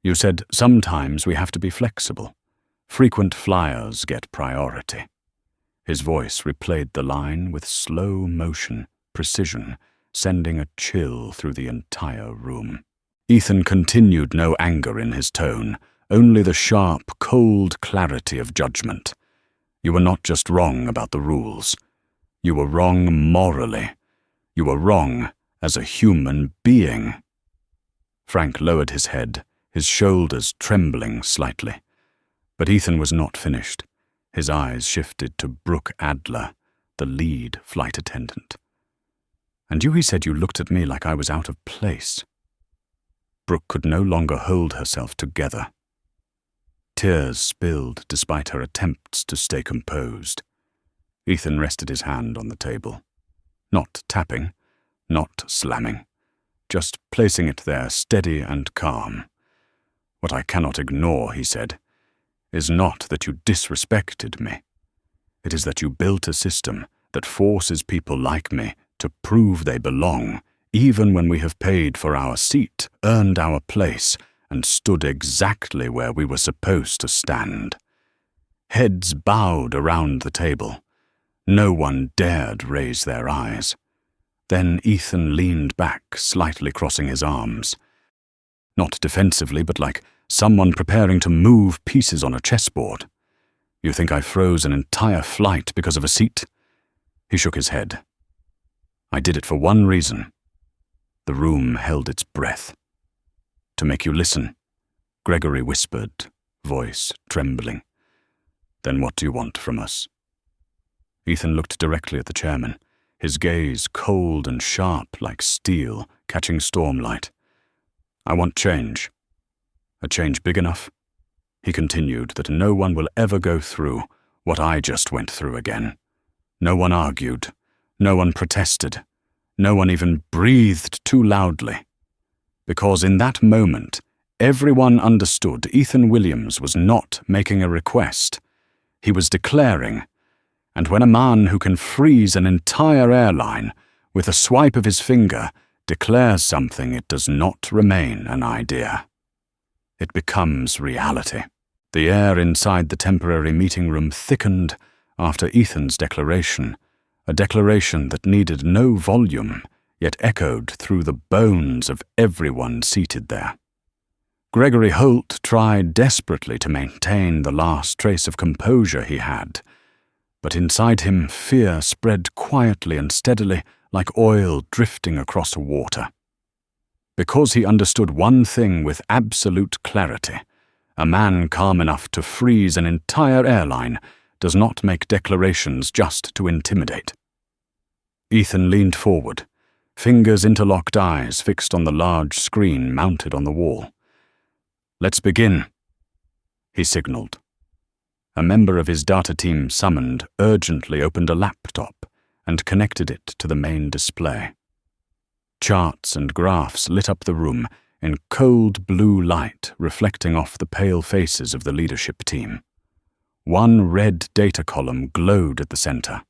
"You said, 'Sometimes we have to be flexible. Frequent flyers get priority.'" His voice replayed the line with slow motion, precision, sending a chill through the entire room. Ethan continued, no anger in his tone, only the sharp, cold clarity of judgment. "You were not just wrong about the rules. You were wrong morally. You were wrong as a human being. Frank lowered his head, his shoulders trembling slightly. But Ethan was not finished. His eyes shifted to Brooke Adler, the lead flight attendant. "And he said you looked at me like I was out of place." Brooke could no longer hold herself together. Tears spilled despite her attempts to stay composed. Ethan rested his hand on the table. Not tapping, not slamming, just placing it there steady and calm. "What I cannot ignore," he said, "is not that you disrespected me. It is that you built a system that forces people like me to prove they belong, even when we have paid for our seat, earned our place, and stood exactly where we were supposed to stand." Heads bowed around the table. No one dared raise their eyes. Then Ethan leaned back, slightly crossing his arms. Not defensively, but like someone preparing to move pieces on a chessboard. "You think I froze an entire flight because of a seat?" He shook his head. "I did it for one reason." The room held its breath. "To make you listen," Gregory whispered, voice trembling. "Then what do you want from us?" Ethan looked directly at the chairman, his gaze cold and sharp like steel, catching stormlight. "I want change. A change big enough," he continued, "that no one will ever go through what I just went through again. No one argued. No one protested. No one even breathed too loudly. Because in that moment, everyone understood Ethan Williams was not making a request. He was declaring. And when a man who can freeze an entire airline with a swipe of his finger declares something, it does not remain an idea. It becomes reality. The air inside the temporary meeting room thickened after Ethan's declaration, a declaration that needed no volume, yet echoed through the bones of everyone seated there. Gregory Holt tried desperately to maintain the last trace of composure he had, but inside him fear spread quietly and steadily like oil drifting across water. Because he understood one thing with absolute clarity, a man calm enough to freeze an entire airline does not make declarations just to intimidate. Ethan leaned forward, fingers interlocked, eyes fixed on the large screen mounted on the wall. "Let's begin," he signaled. A member of his data team summoned urgently opened a laptop and connected it to the main display. Charts and graphs lit up the room in cold blue light reflecting off the pale faces of the leadership team. One red data column glowed at the center.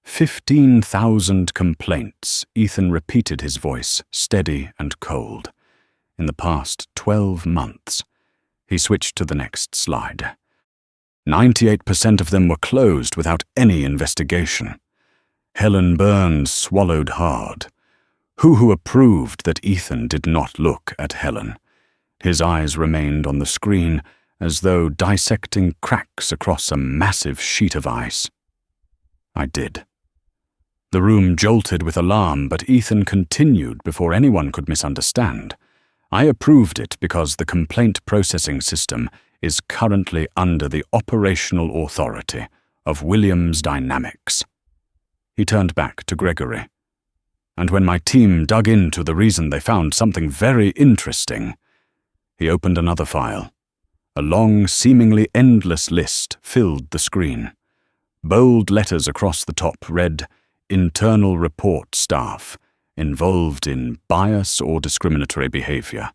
15,000 complaints, Ethan repeated his voice, steady and cold. In the past 12 months. He switched to the next slide. 98% of them were closed without any investigation. Helen Burns swallowed hard. Who approved that Ethan did not look at Helen? His eyes remained on the screen as though dissecting cracks across a massive sheet of ice. I did. The room jolted with alarm, but Ethan continued before anyone could misunderstand. I approved it because the complaint processing system is currently under the operational authority of Williams Dynamics. He turned back to Gregory. And when my team dug into the reason, they found something very interesting. He opened another file. A long, seemingly endless list filled the screen. Bold letters across the top read, "Internal report staff, involved in bias or discriminatory behavior,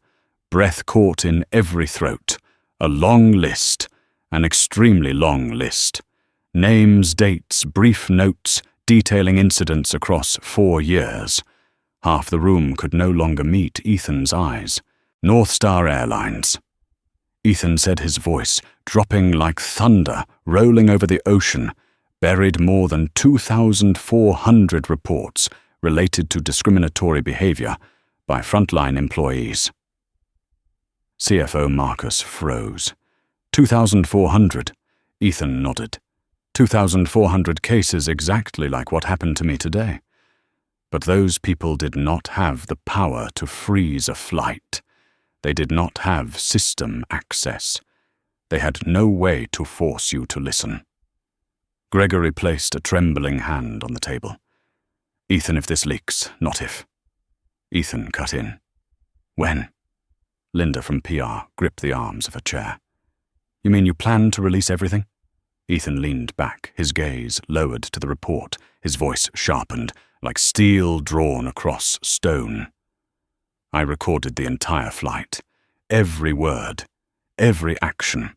breath caught in every throat, a long list, an extremely long list, names, dates, brief notes, detailing incidents across 4 years. Half the room could no longer meet Ethan's eyes. North Star Airlines. Ethan said, his voice, dropping like thunder, rolling over the ocean, buried more than 2,400 reports related to discriminatory behavior by frontline employees. CFO Marcus froze. 2,400. Ethan nodded. 2,400 cases exactly like what happened to me today. But those people did not have the power to freeze a flight. They did not have system access. They had no way to force you to listen. Gregory placed a trembling hand on the table. Ethan, if this leaks, not if. Ethan cut in. When? Linda from PR gripped the arms of her chair. You mean you plan to release everything? Ethan leaned back, his gaze lowered to the report, his voice sharpened, like steel drawn across stone. I recorded the entire flight, every word, every action.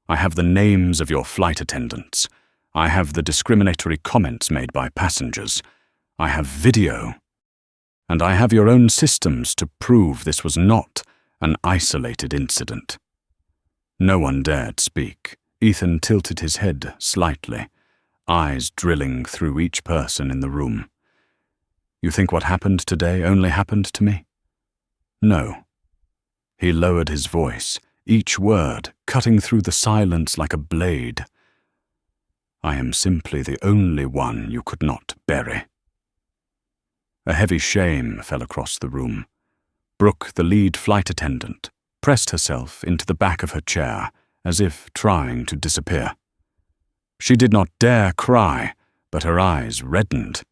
I have the names of your flight attendants. I have the discriminatory comments made by passengers. I have video. And I have your own systems to prove this was not an isolated incident. No one dared speak. Ethan tilted his head slightly, eyes drilling through each person in the room. You think what happened today only happened to me? No. He lowered his voice, each word cutting through the silence like a blade. I am simply the only one you could not bury. A heavy shame fell across the room. Brooke, the lead flight attendant, pressed herself into the back of her chair, as if trying to disappear. She did not dare cry, but her eyes reddened.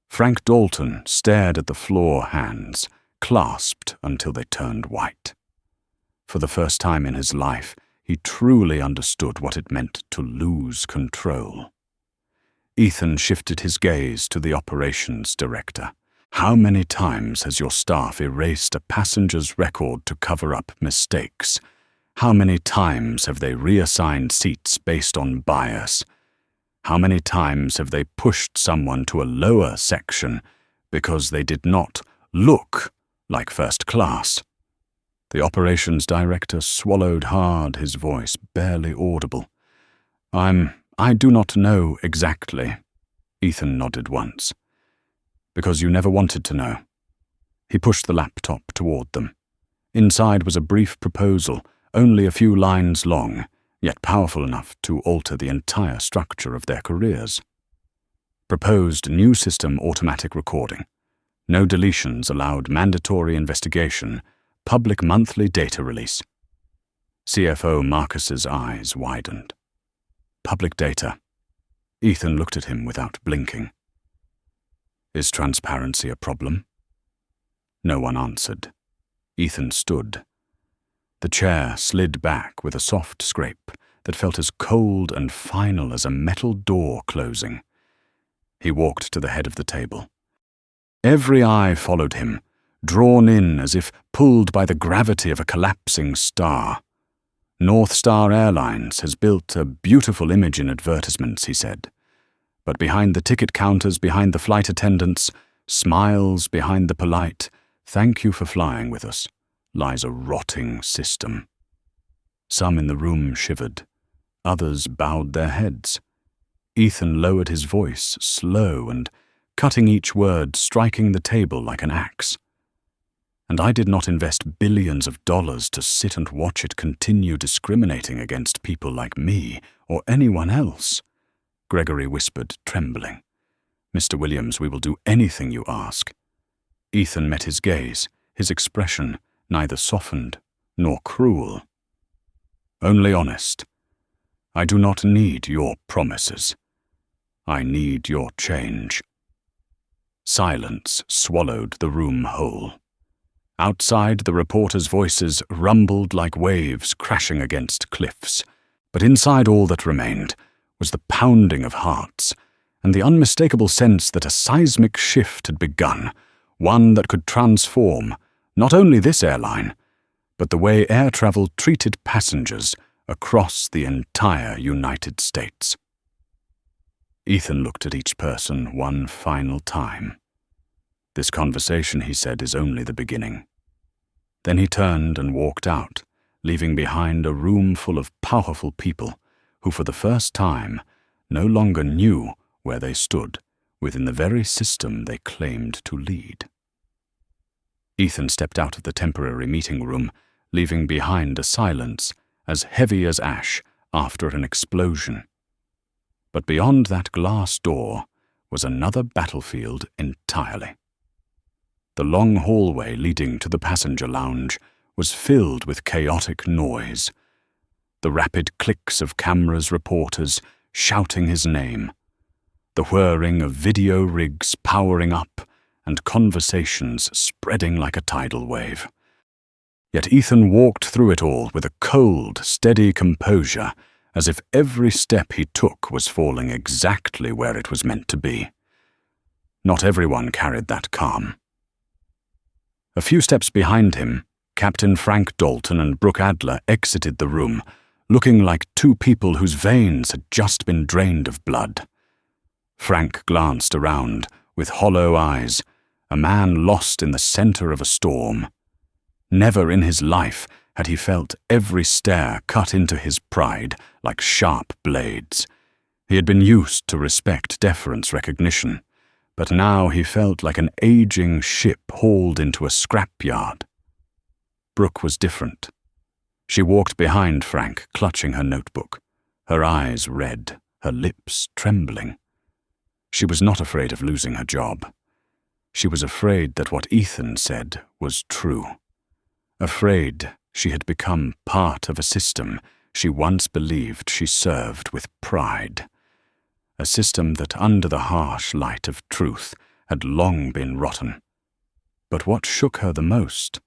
Frank Dalton stared at the floor hands, clasped until they turned white. For the first time in his life, he truly understood what it meant to lose control. Ethan shifted his gaze to the operations director. How many times has your staff erased a passenger's record to cover up mistakes? How many times have they reassigned seats based on bias? How many times have they pushed someone to a lower section because they did not look like first class? The operations director swallowed hard, his voice barely audible. I do not know exactly. Ethan nodded once. Because you never wanted to know. He pushed the laptop toward them. Inside was a brief proposal, only a few lines long, yet powerful enough to alter the entire structure of their careers. Proposed new system automatic recording. No deletions allowed, mandatory investigation, public monthly data release. CFO Marcus's eyes widened. Public data. Ethan looked at him without blinking. Is transparency a problem? No one answered. Ethan stood. The chair slid back with a soft scrape that felt as cold and final as a metal door closing. He walked to the head of the table. Every eye followed him, drawn in as if pulled by the gravity of a collapsing star. North Star Airlines has built a beautiful image in advertisements, he said. But behind the ticket counters, behind the flight attendants, smiles behind the polite, "Thank you for flying with us," lies a rotting system. Some in the room shivered. Others bowed their heads. Ethan lowered his voice, slow and cutting each word, striking the table like an axe. And I did not invest billions of dollars to sit and watch it continue discriminating against people like me or anyone else. Gregory whispered, trembling. Mr. Williams, we will do anything you ask. Ethan met his gaze, his expression neither softened nor cruel. Only honest. I do not need your promises. I need your change. Silence swallowed the room whole. Outside, the reporters' voices rumbled like waves crashing against cliffs, but inside all that remained was the pounding of hearts and the unmistakable sense that a seismic shift had begun, one that could transform not only this airline, but the way air travel treated passengers across the entire United States. Ethan looked at each person one final time. This conversation, he said, is only the beginning. Then he turned and walked out, leaving behind a room full of powerful people who for the first time no longer knew where they stood within the very system they claimed to lead. Ethan stepped out of the temporary meeting room, leaving behind a silence as heavy as ash after an explosion. But beyond that glass door was another battlefield entirely. The long hallway leading to the passenger lounge was filled with chaotic noise. The rapid clicks of cameras, reporters shouting his name, the whirring of video rigs powering up, and conversations spreading like a tidal wave. Yet Ethan walked through it all with a cold, steady composure, as if every step he took was falling exactly where it was meant to be. Not everyone carried that calm. A few steps behind him, Captain Frank Dalton and Brooke Adler exited the room, looking like two people whose veins had just been drained of blood. Frank glanced around, with hollow eyes, a man lost in the center of a storm. Never in his life had he felt every stare cut into his pride like sharp blades. He had been used to respect, deference, recognition, but now he felt like an aging ship hauled into a scrapyard. Brooke was different. She walked behind Frank, clutching her notebook, her eyes red, her lips trembling. She was not afraid of losing her job. She was afraid that what Ethan said was true. Afraid she had become part of a system she once believed she served with pride. A system that, under the harsh light of truth, had long been rotten. But what shook her the most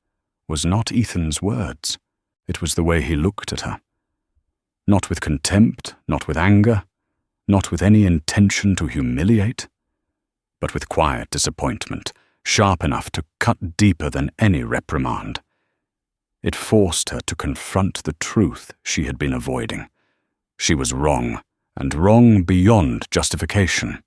was not Ethan's words. It was the way he looked at her. Not with contempt, not with anger, not with any intention to humiliate, but with quiet disappointment, sharp enough to cut deeper than any reprimand. It forced her to confront the truth she had been avoiding. She was wrong, and wrong beyond justification.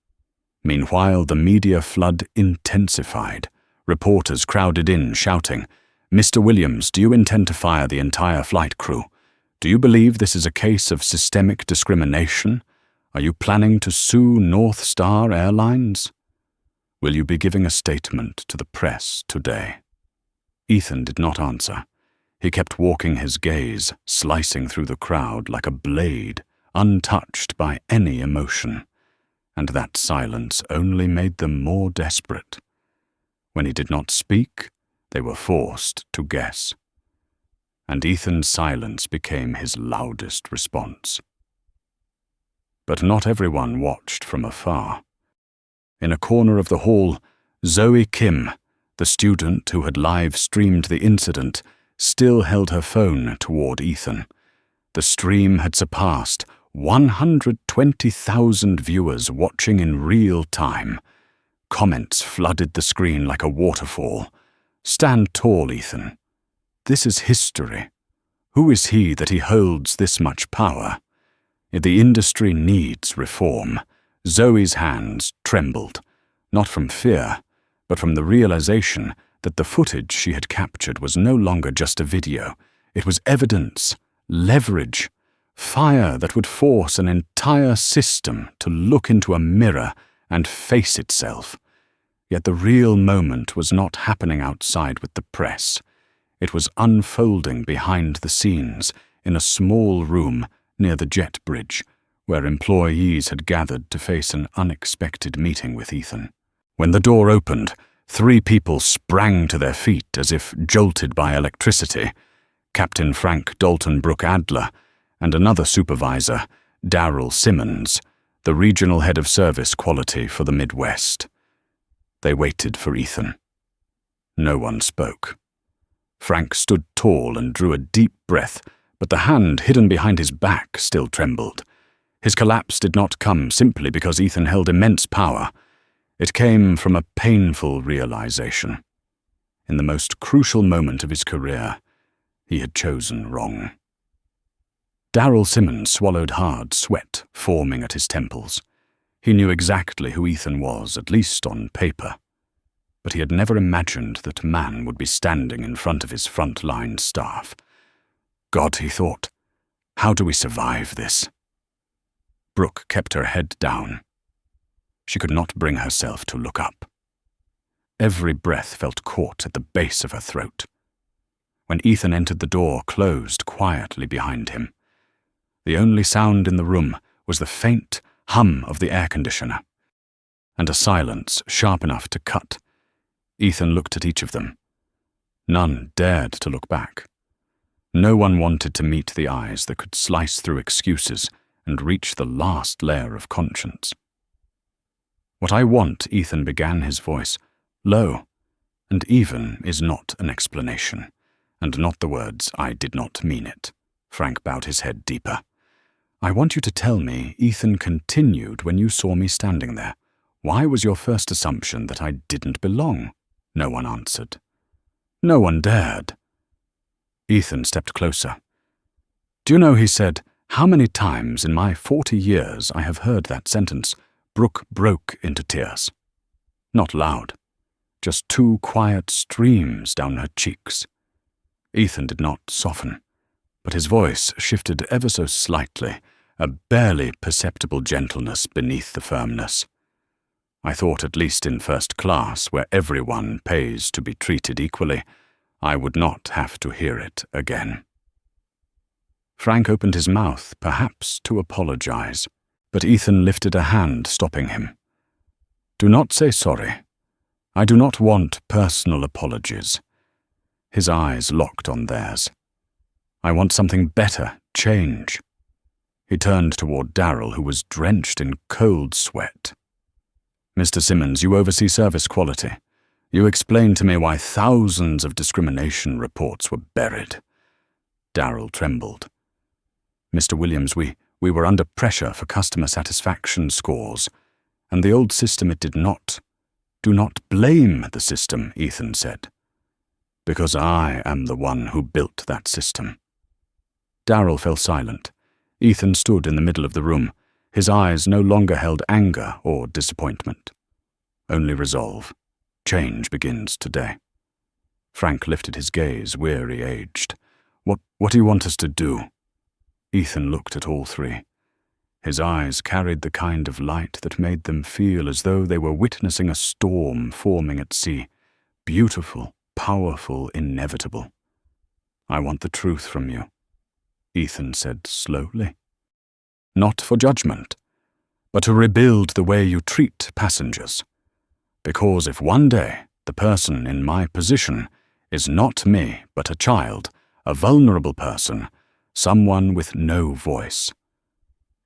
Meanwhile, the media flood intensified. Reporters crowded in, shouting, "Mr. Williams, do you intend to fire the entire flight crew? Do you believe this is a case of systemic discrimination? Are you planning to sue North Star Airlines? Will you be giving a statement to the press today?" Ethan did not answer. He kept walking, his gaze slicing through the crowd like a blade, untouched by any emotion, and that silence only made them more desperate. When he did not speak, they were forced to guess. And Ethan's silence became his loudest response. But not everyone watched from afar. In a corner of the hall, Zoe Kim, the student who had live-streamed the incident, still held her phone toward Ethan. The stream had surpassed 120,000 viewers watching in real time. Comments flooded the screen like a waterfall. "Stand tall, Ethan. This is history. Who is he that he holds this much power? The industry needs reform." Zoe's hands trembled, not from fear, but from the realization that the footage she had captured was no longer just a video. It was evidence, leverage, fire that would force an entire system to look into a mirror and face itself. Yet the real moment was not happening outside with the press. It was unfolding behind the scenes in a small room near the jet bridge, where employees had gathered to face an unexpected meeting with Ethan. When the door opened, 3 people sprang to their feet as if jolted by electricity: Captain Frank Dalton Brooke Adler and another supervisor, Darrell Simmons, the regional head of service quality for the Midwest. They waited for Ethan. No one spoke. Frank stood tall and drew a deep breath, but the hand hidden behind his back still trembled. His collapse did not come simply because Ethan held immense power. It came from a painful realization. In the most crucial moment of his career, he had chosen wrong. Darrell Simmons swallowed hard, sweat forming at his temples. He knew exactly who Ethan was, at least on paper. But he had never imagined that man would be standing in front of his front-line staff. God, he thought, how do we survive this? Brooke kept her head down. She could not bring herself to look up. Every breath felt caught at the base of her throat. When Ethan entered, the door closed quietly behind him. The only sound in the room was the faint hum of the air conditioner. and a silence sharp enough to cut. Ethan looked at each of them. None dared to look back. No one wanted to meet the eyes that could slice through excuses and reach the last layer of conscience. "What I want," Ethan began, his voice low and even, "is not an explanation, and not the words 'I did not mean it.'" Frank bowed his head deeper. "I want you to tell me," Ethan continued, "when you saw me standing there, why was your first assumption that I didn't belong?" No one answered. No one dared. Ethan stepped closer. "Do you know," he said, "how many times in my 40 years I have heard that sentence?" Brooke broke into tears. Not loud, just 2 quiet streams down her cheeks. Ethan did not soften, but his voice shifted ever so slightly, a barely perceptible gentleness beneath the firmness. "I thought, at least in first class, where everyone pays to be treated equally, I would not have to hear it again." Frank opened his mouth, perhaps to apologize, but Ethan lifted a hand, stopping him. "Do not say sorry. I do not want personal apologies." His eyes locked on theirs. "I want something better, change." He turned toward Darrell, who was drenched in cold sweat. "Mr. Simmons, you oversee service quality. You explained to me why thousands of discrimination reports were buried." Darrell trembled. "Mr. Williams, we were under pressure for customer satisfaction scores, and the old system, it did not." "Do not blame the system," Ethan said. "Because I am the one who built that system." Darrell fell silent. Ethan stood in the middle of the room. His eyes no longer held anger or disappointment, only resolve. Change begins today. Frank lifted his gaze, weary-aged. What do you want us to do?" Ethan looked at all three. His eyes carried the kind of light that made them feel as though they were witnessing a storm forming at sea. Beautiful, powerful, inevitable. "I want the truth from you," Ethan said slowly. "Not for judgment, but to rebuild the way you treat passengers. Because if one day the person in my position is not me, but a child, a vulnerable person, someone with no voice."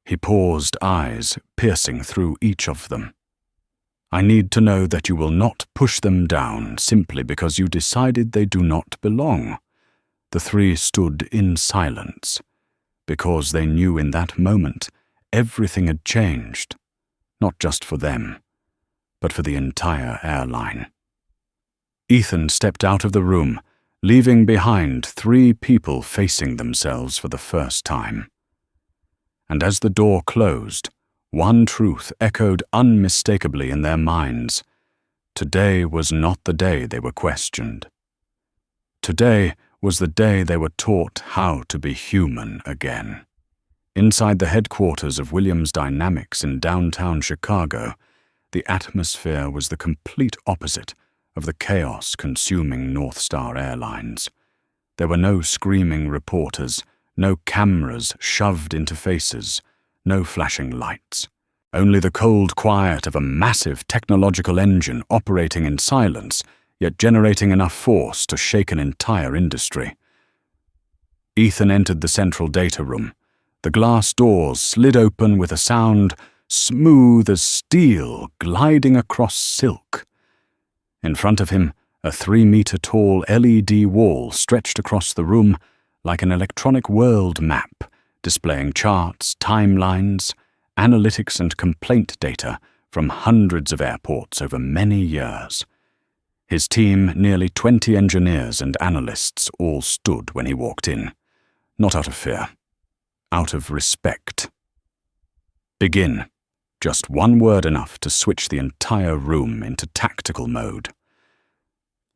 He paused, eyes piercing through each of them. "I need to know that you will not push them down simply because you decided they do not belong." The three stood in silence, because they knew in that moment everything had changed, not just for them, but for the entire airline. Ethan stepped out of the room, leaving behind 3 people facing themselves for the first time. And as the door closed, one truth echoed unmistakably in their minds. Today was not the day they were questioned. Today was the day they were taught how to be human again. Inside the headquarters of Williams Dynamics in downtown Chicago, the atmosphere was the complete opposite of the chaos consuming North Star Airlines. There were no screaming reporters, no cameras shoved into faces, no flashing lights. Only the cold quiet of a massive technological engine operating in silence, yet generating enough force to shake an entire industry. Ethan entered the central data room. The glass doors slid open with a sound smooth as steel gliding across silk. In front of him, a 3-meter-tall LED wall stretched across the room like an electronic world map, displaying charts, timelines, analytics and complaint data from hundreds of airports over many years. His team, nearly 20 engineers and analysts, all stood when he walked in, not out of fear, out of respect. "Begin." Just one word enough to switch the entire room into tactical mode.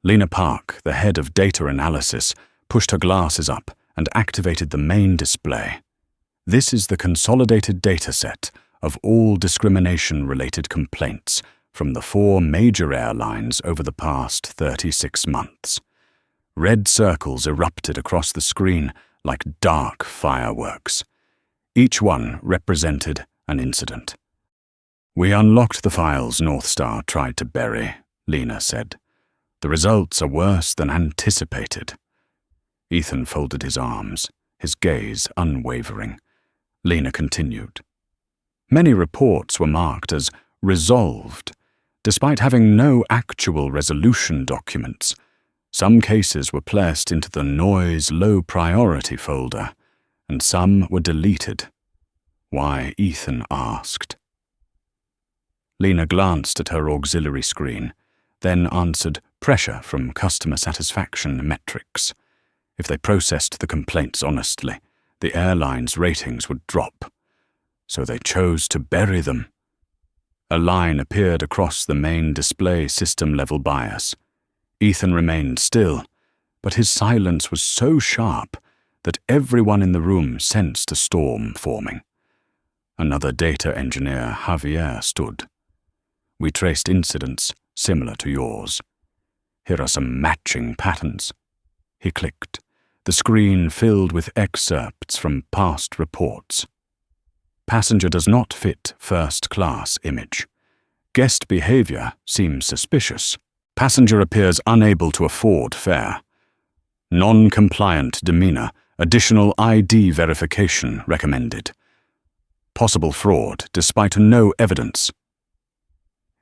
Lena Park, the head of data analysis, pushed her glasses up and activated the main display. This is the consolidated data set of all discrimination-related complaints from the 4 major airlines over the past 36 months. Red circles erupted across the screen like dark fireworks. Each one represented an incident. "We unlocked the files North Star tried to bury," Lena said. "The results are worse than anticipated." Ethan folded his arms, his gaze unwavering. Lena continued. "Many reports were marked as resolved, despite having no actual resolution documents. Some cases were placed into the noise low priority folder, and some were deleted." Why, Ethan asked. Lena glanced at her auxiliary screen, then answered pressure from customer satisfaction metrics. If they processed the complaints honestly, the airline's ratings would drop. So they chose to bury them. A line appeared across the main display system-level bias. Ethan remained still, but his silence was so sharp that everyone in the room sensed a storm forming. Another data engineer, Javier, stood. "We traced incidents similar to yours. Here are some matching patterns." He clicked. The screen filled with excerpts from past reports. "Passenger does not fit first-class image. Guest behavior seems suspicious. Passenger appears unable to afford fare. Non-compliant demeanor, additional ID verification recommended. Possible fraud despite no evidence."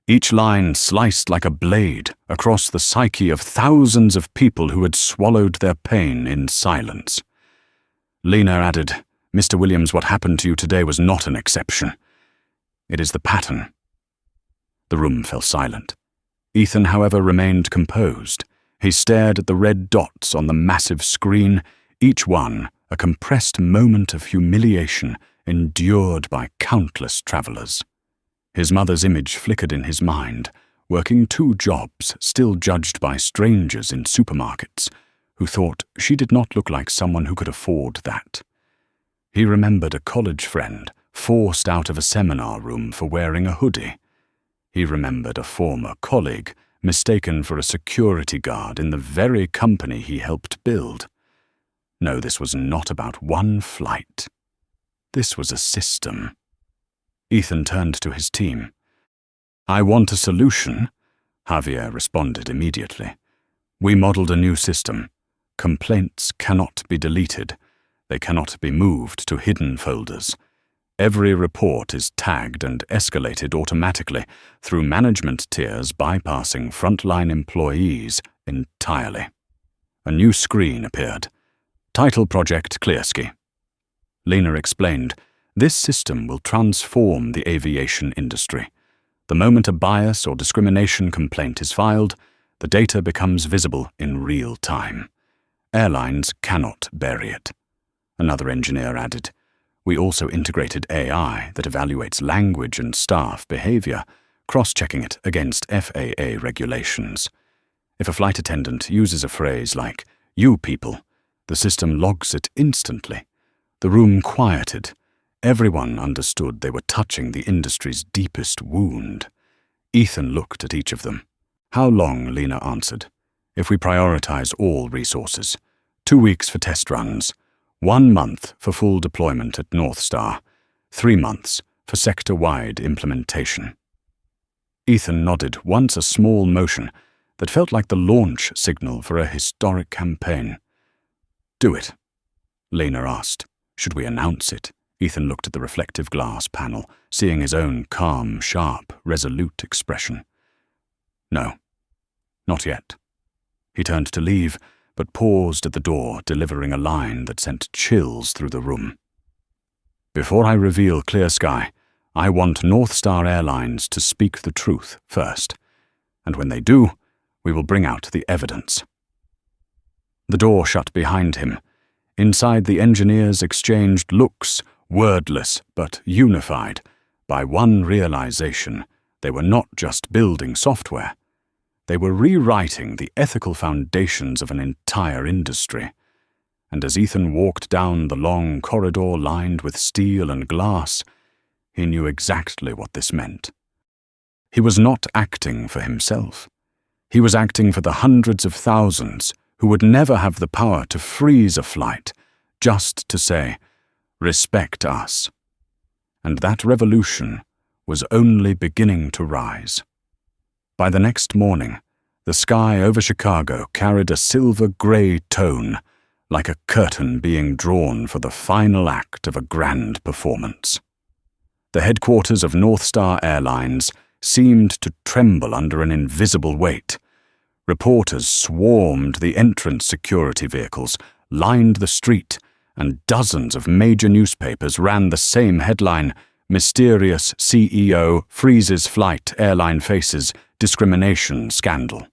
Each line sliced like a blade across the psyche of thousands of people who had swallowed their pain in silence. Lena added, "Mr. Williams, what happened to you today was not an exception. It is the pattern." The room fell silent. Ethan, however, remained composed. He stared at the red dots on the massive screen, each one a compressed moment of humiliation endured by countless travelers. His mother's image flickered in his mind, working 2 jobs, still judged by strangers in supermarkets, who thought she did not look like someone who could afford that. He remembered a college friend forced out of a seminar room for wearing a hoodie. He remembered a former colleague mistaken for a security guard in the very company he helped build. No, this was not about one flight. This was a system. Ethan turned to his team. "I want a solution," Javier responded immediately. "We modeled a new system. Complaints cannot be deleted. They cannot be moved to hidden folders. Every report is tagged and escalated automatically through management tiers, bypassing frontline employees entirely." A new screen appeared. "Title Project Clearsky." Lena explained, "This system will transform the aviation industry. The moment a bias or discrimination complaint is filed, the data becomes visible in real time. Airlines cannot bury it." Another engineer added, "We also integrated AI that evaluates language and staff behavior, cross-checking it against FAA regulations. If a flight attendant uses a phrase like, 'you people,' the system logs it instantly." The room quieted. Everyone understood they were touching the industry's deepest wound. Ethan looked at each of them. "How long?" Lena answered. "If we prioritize all resources. 2 weeks for test runs. 1 month for full deployment at North Star. 3 months for sector-wide implementation." Ethan nodded, once a small motion that felt like the launch signal for a historic campaign. "Do it," Lena asked. "Should we announce it?" Ethan looked at the reflective glass panel, seeing his own calm, sharp, resolute expression. "No, not yet." He turned to leave, but paused at the door, delivering a line that sent chills through the room. "Before I reveal Clear Sky, I want North Star Airlines to speak the truth first. And when they do, we will bring out the evidence." The door shut behind him. Inside, the engineers exchanged looks, wordless but unified by one realization: they were not just building software. They were rewriting the ethical foundations of an entire industry. And as Ethan walked down the long corridor lined with steel and glass, he knew exactly what this meant. He was not acting for himself. He was acting for the hundreds of thousands who would never have the power to freeze a flight, just to say, "Respect us." And that revolution was only beginning to rise. By the next morning, the sky over Chicago carried a silver-gray tone, like a curtain being drawn for the final act of a grand performance. The headquarters of North Star Airlines seemed to tremble under an invisible weight. Reporters swarmed the entrance security vehicles, lined the street, and dozens of major newspapers ran the same headline: "Mysterious CEO freezes flight, airline faces discrimination scandal."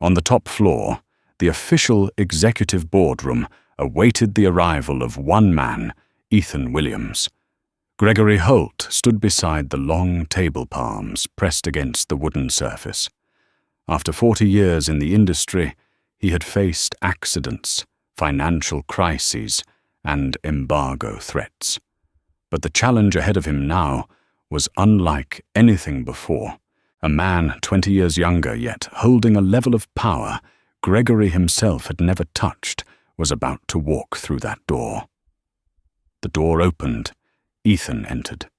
On the top floor, the official executive boardroom awaited the arrival of one man, Ethan Williams. Gregory Holt stood beside the long table palms pressed against the wooden surface. After 40 years in the industry, he had faced accidents, financial crises, and embargo threats. But the challenge ahead of him now was unlike anything before. A man 20 years younger, yet holding a level of power Gregory himself had never touched, was about to walk through that door. The door opened. Ethan entered.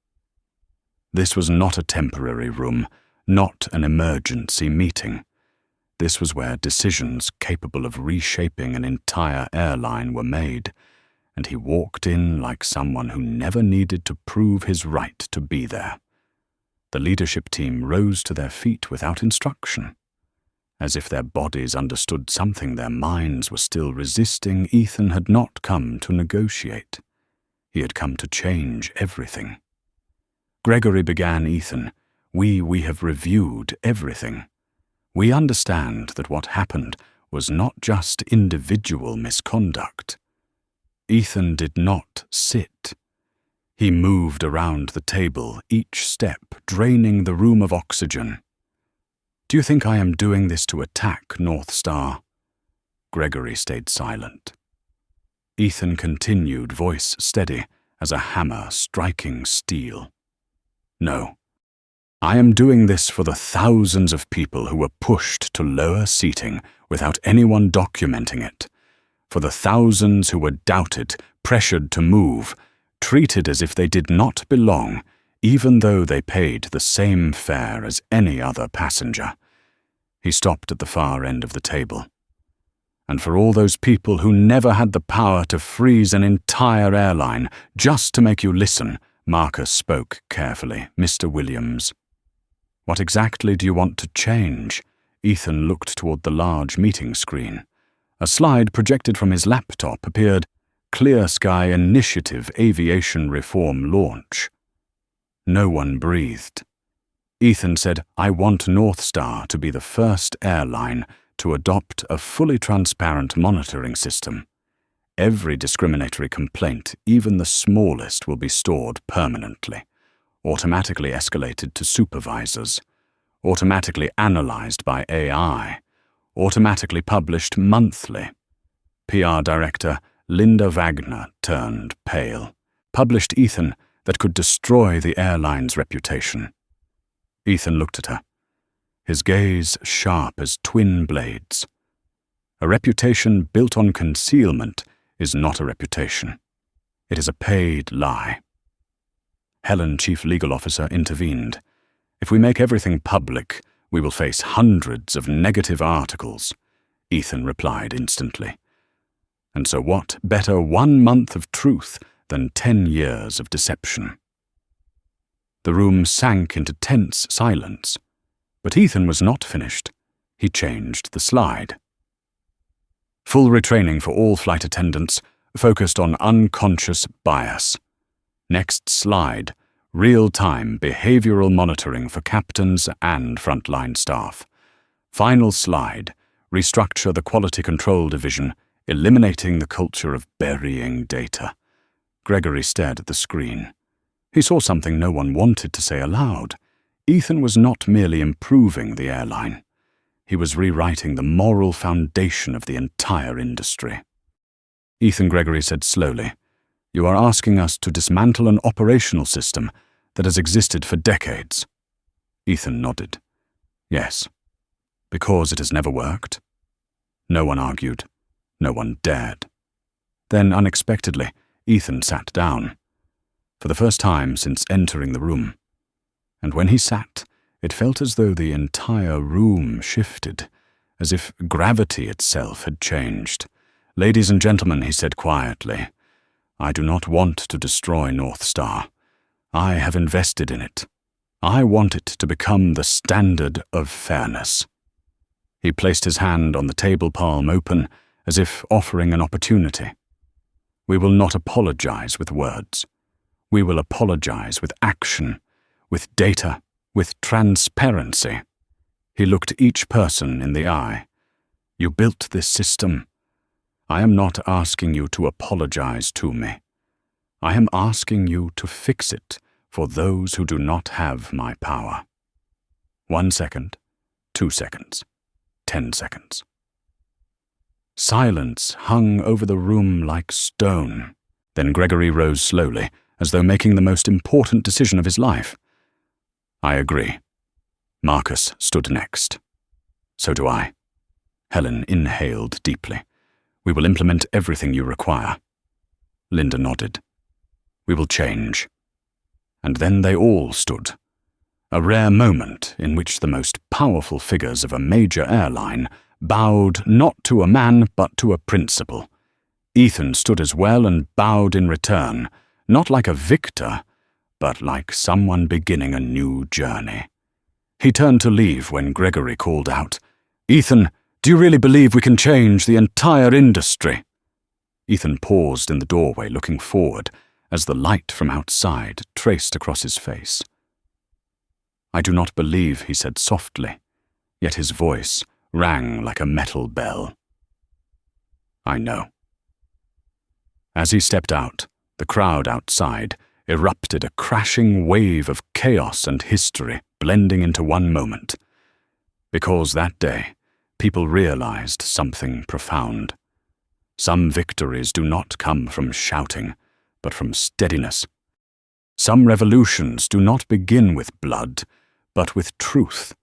This was not a temporary room, not an emergency meeting. This was where decisions capable of reshaping an entire airline were made, and he walked in like someone who never needed to prove his right to be there. The leadership team rose to their feet without instruction. As if their bodies understood something their minds were still resisting, Ethan had not come to negotiate. He had come to change everything. Gregory began. "Ethan, we have reviewed everything. We understand that what happened was not just individual misconduct." Ethan did not sit. He moved around the table, each step draining the room of oxygen. "Do you think I am doing this to attack North Star?" Gregory stayed silent. Ethan continued, voice steady as a hammer striking steel. "No. I am doing this for the thousands of people who were pushed to lower seating without anyone documenting it. For the thousands who were doubted, pressured to move, treated as if they did not belong, even though they paid the same fare as any other passenger." He stopped at the far end of the table. "And for all those people who never had the power to freeze an entire airline just to make you listen," Marcus spoke carefully. "Mr. Williams, what exactly do you want to change?" Ethan looked toward the large meeting screen. A slide projected from his laptop appeared: "Clear Sky Initiative Aviation Reform Launch." No one breathed. Ethan said, "I want North Star to be the first airline to adopt a fully transparent monitoring system. Every discriminatory complaint, even the smallest, will be stored permanently, automatically escalated to supervisors, automatically analyzed by AI, automatically published monthly." PR Director Linda Wagner turned pale. "Published, Ethan, that could destroy the airline's reputation." Ethan looked at her, his gaze sharp as twin blades. A reputation built on concealment is not a reputation. It is a paid lie. Helen, Chief Legal Officer, intervened. "If we make everything public, we will face hundreds of negative articles," Ethan replied instantly. "And so what better 1 month of truth than 10 years of deception?" The room sank into tense silence. But Ethan was not finished. He changed the slide. "Full retraining for all flight attendants, focused on unconscious bias. Next slide, real-time behavioral monitoring for captains and frontline staff. Final slide, restructure the quality control division, eliminating the culture of burying data." Gregory stared at the screen. He saw something no one wanted to say aloud. Ethan was not merely improving the airline. He was rewriting the moral foundation of the entire industry. Ethan, Gregory said slowly, "You are asking us to dismantle an operational system that has existed for decades." Ethan nodded. "Yes. Because it has never worked?" No one argued. No one dared. Then, unexpectedly, Ethan sat down. For the first time since entering the room. And when he sat, it felt as though the entire room shifted, as if gravity itself had changed. "Ladies and gentlemen," he said quietly, "I do not want to destroy North Star. I have invested in it. I want it to become the standard of fairness." He placed his hand on the table, palm open, as if offering an opportunity. "We will not apologize with words. We will apologize with action, with data, with transparency." He looked each person in the eye. "You built this system. I am not asking you to apologize to me. I am asking you to fix it for those who do not have my power." 1 second, 2 seconds, 10 seconds. Silence hung over the room like stone. Then Gregory rose slowly, as though making the most important decision of his life. "I agree." Marcus stood next. "So do I." Helen inhaled deeply. "We will implement everything you require." Linda nodded. "We will change." And then they all stood. A rare moment in which the most powerful figures of a major airline bowed not to a man but to a principle. Ethan stood as well and bowed in return, not like a victor, but like someone beginning a new journey. He turned to leave when Gregory called out, "Ethan, do you really believe we can change the entire industry?" Ethan paused in the doorway, looking forward, as the light from outside traced across his face. "I do not believe," he said softly, yet his voice rang like a metal bell. "I know." As he stepped out, the crowd outside erupted a crashing wave of chaos and history blending into one moment. Because that day, people realized something profound. Some victories do not come from shouting, but from steadiness. Some revolutions do not begin with blood, but with truth.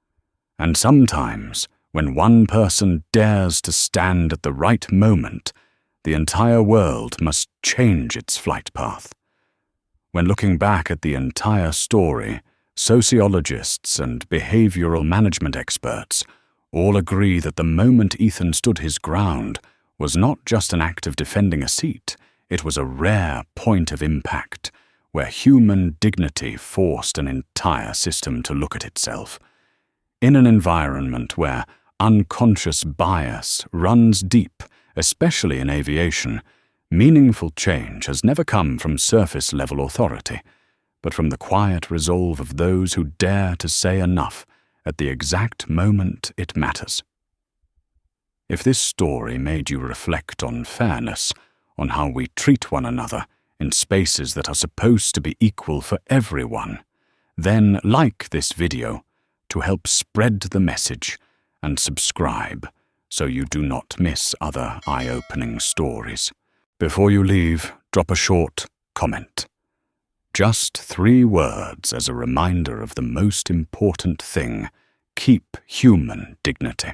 And sometimes, when one person dares to stand at the right moment, the entire world must change its flight path. When looking back at the entire story, sociologists and behavioral management experts all agree that the moment Ethan stood his ground was not just an act of defending a seat, it was a rare point of impact, where human dignity forced an entire system to look at itself. In an environment where unconscious bias runs deep, especially in aviation, meaningful change has never come from surface-level authority, but from the quiet resolve of those who dare to say enough at the exact moment it matters. If this story made you reflect on fairness, on how we treat one another in spaces that are supposed to be equal for everyone, then like this video to help spread the message and subscribe so you do not miss other eye-opening stories. Before you leave, drop a short comment. Just 3 words as a reminder of the most important thing: keep human dignity.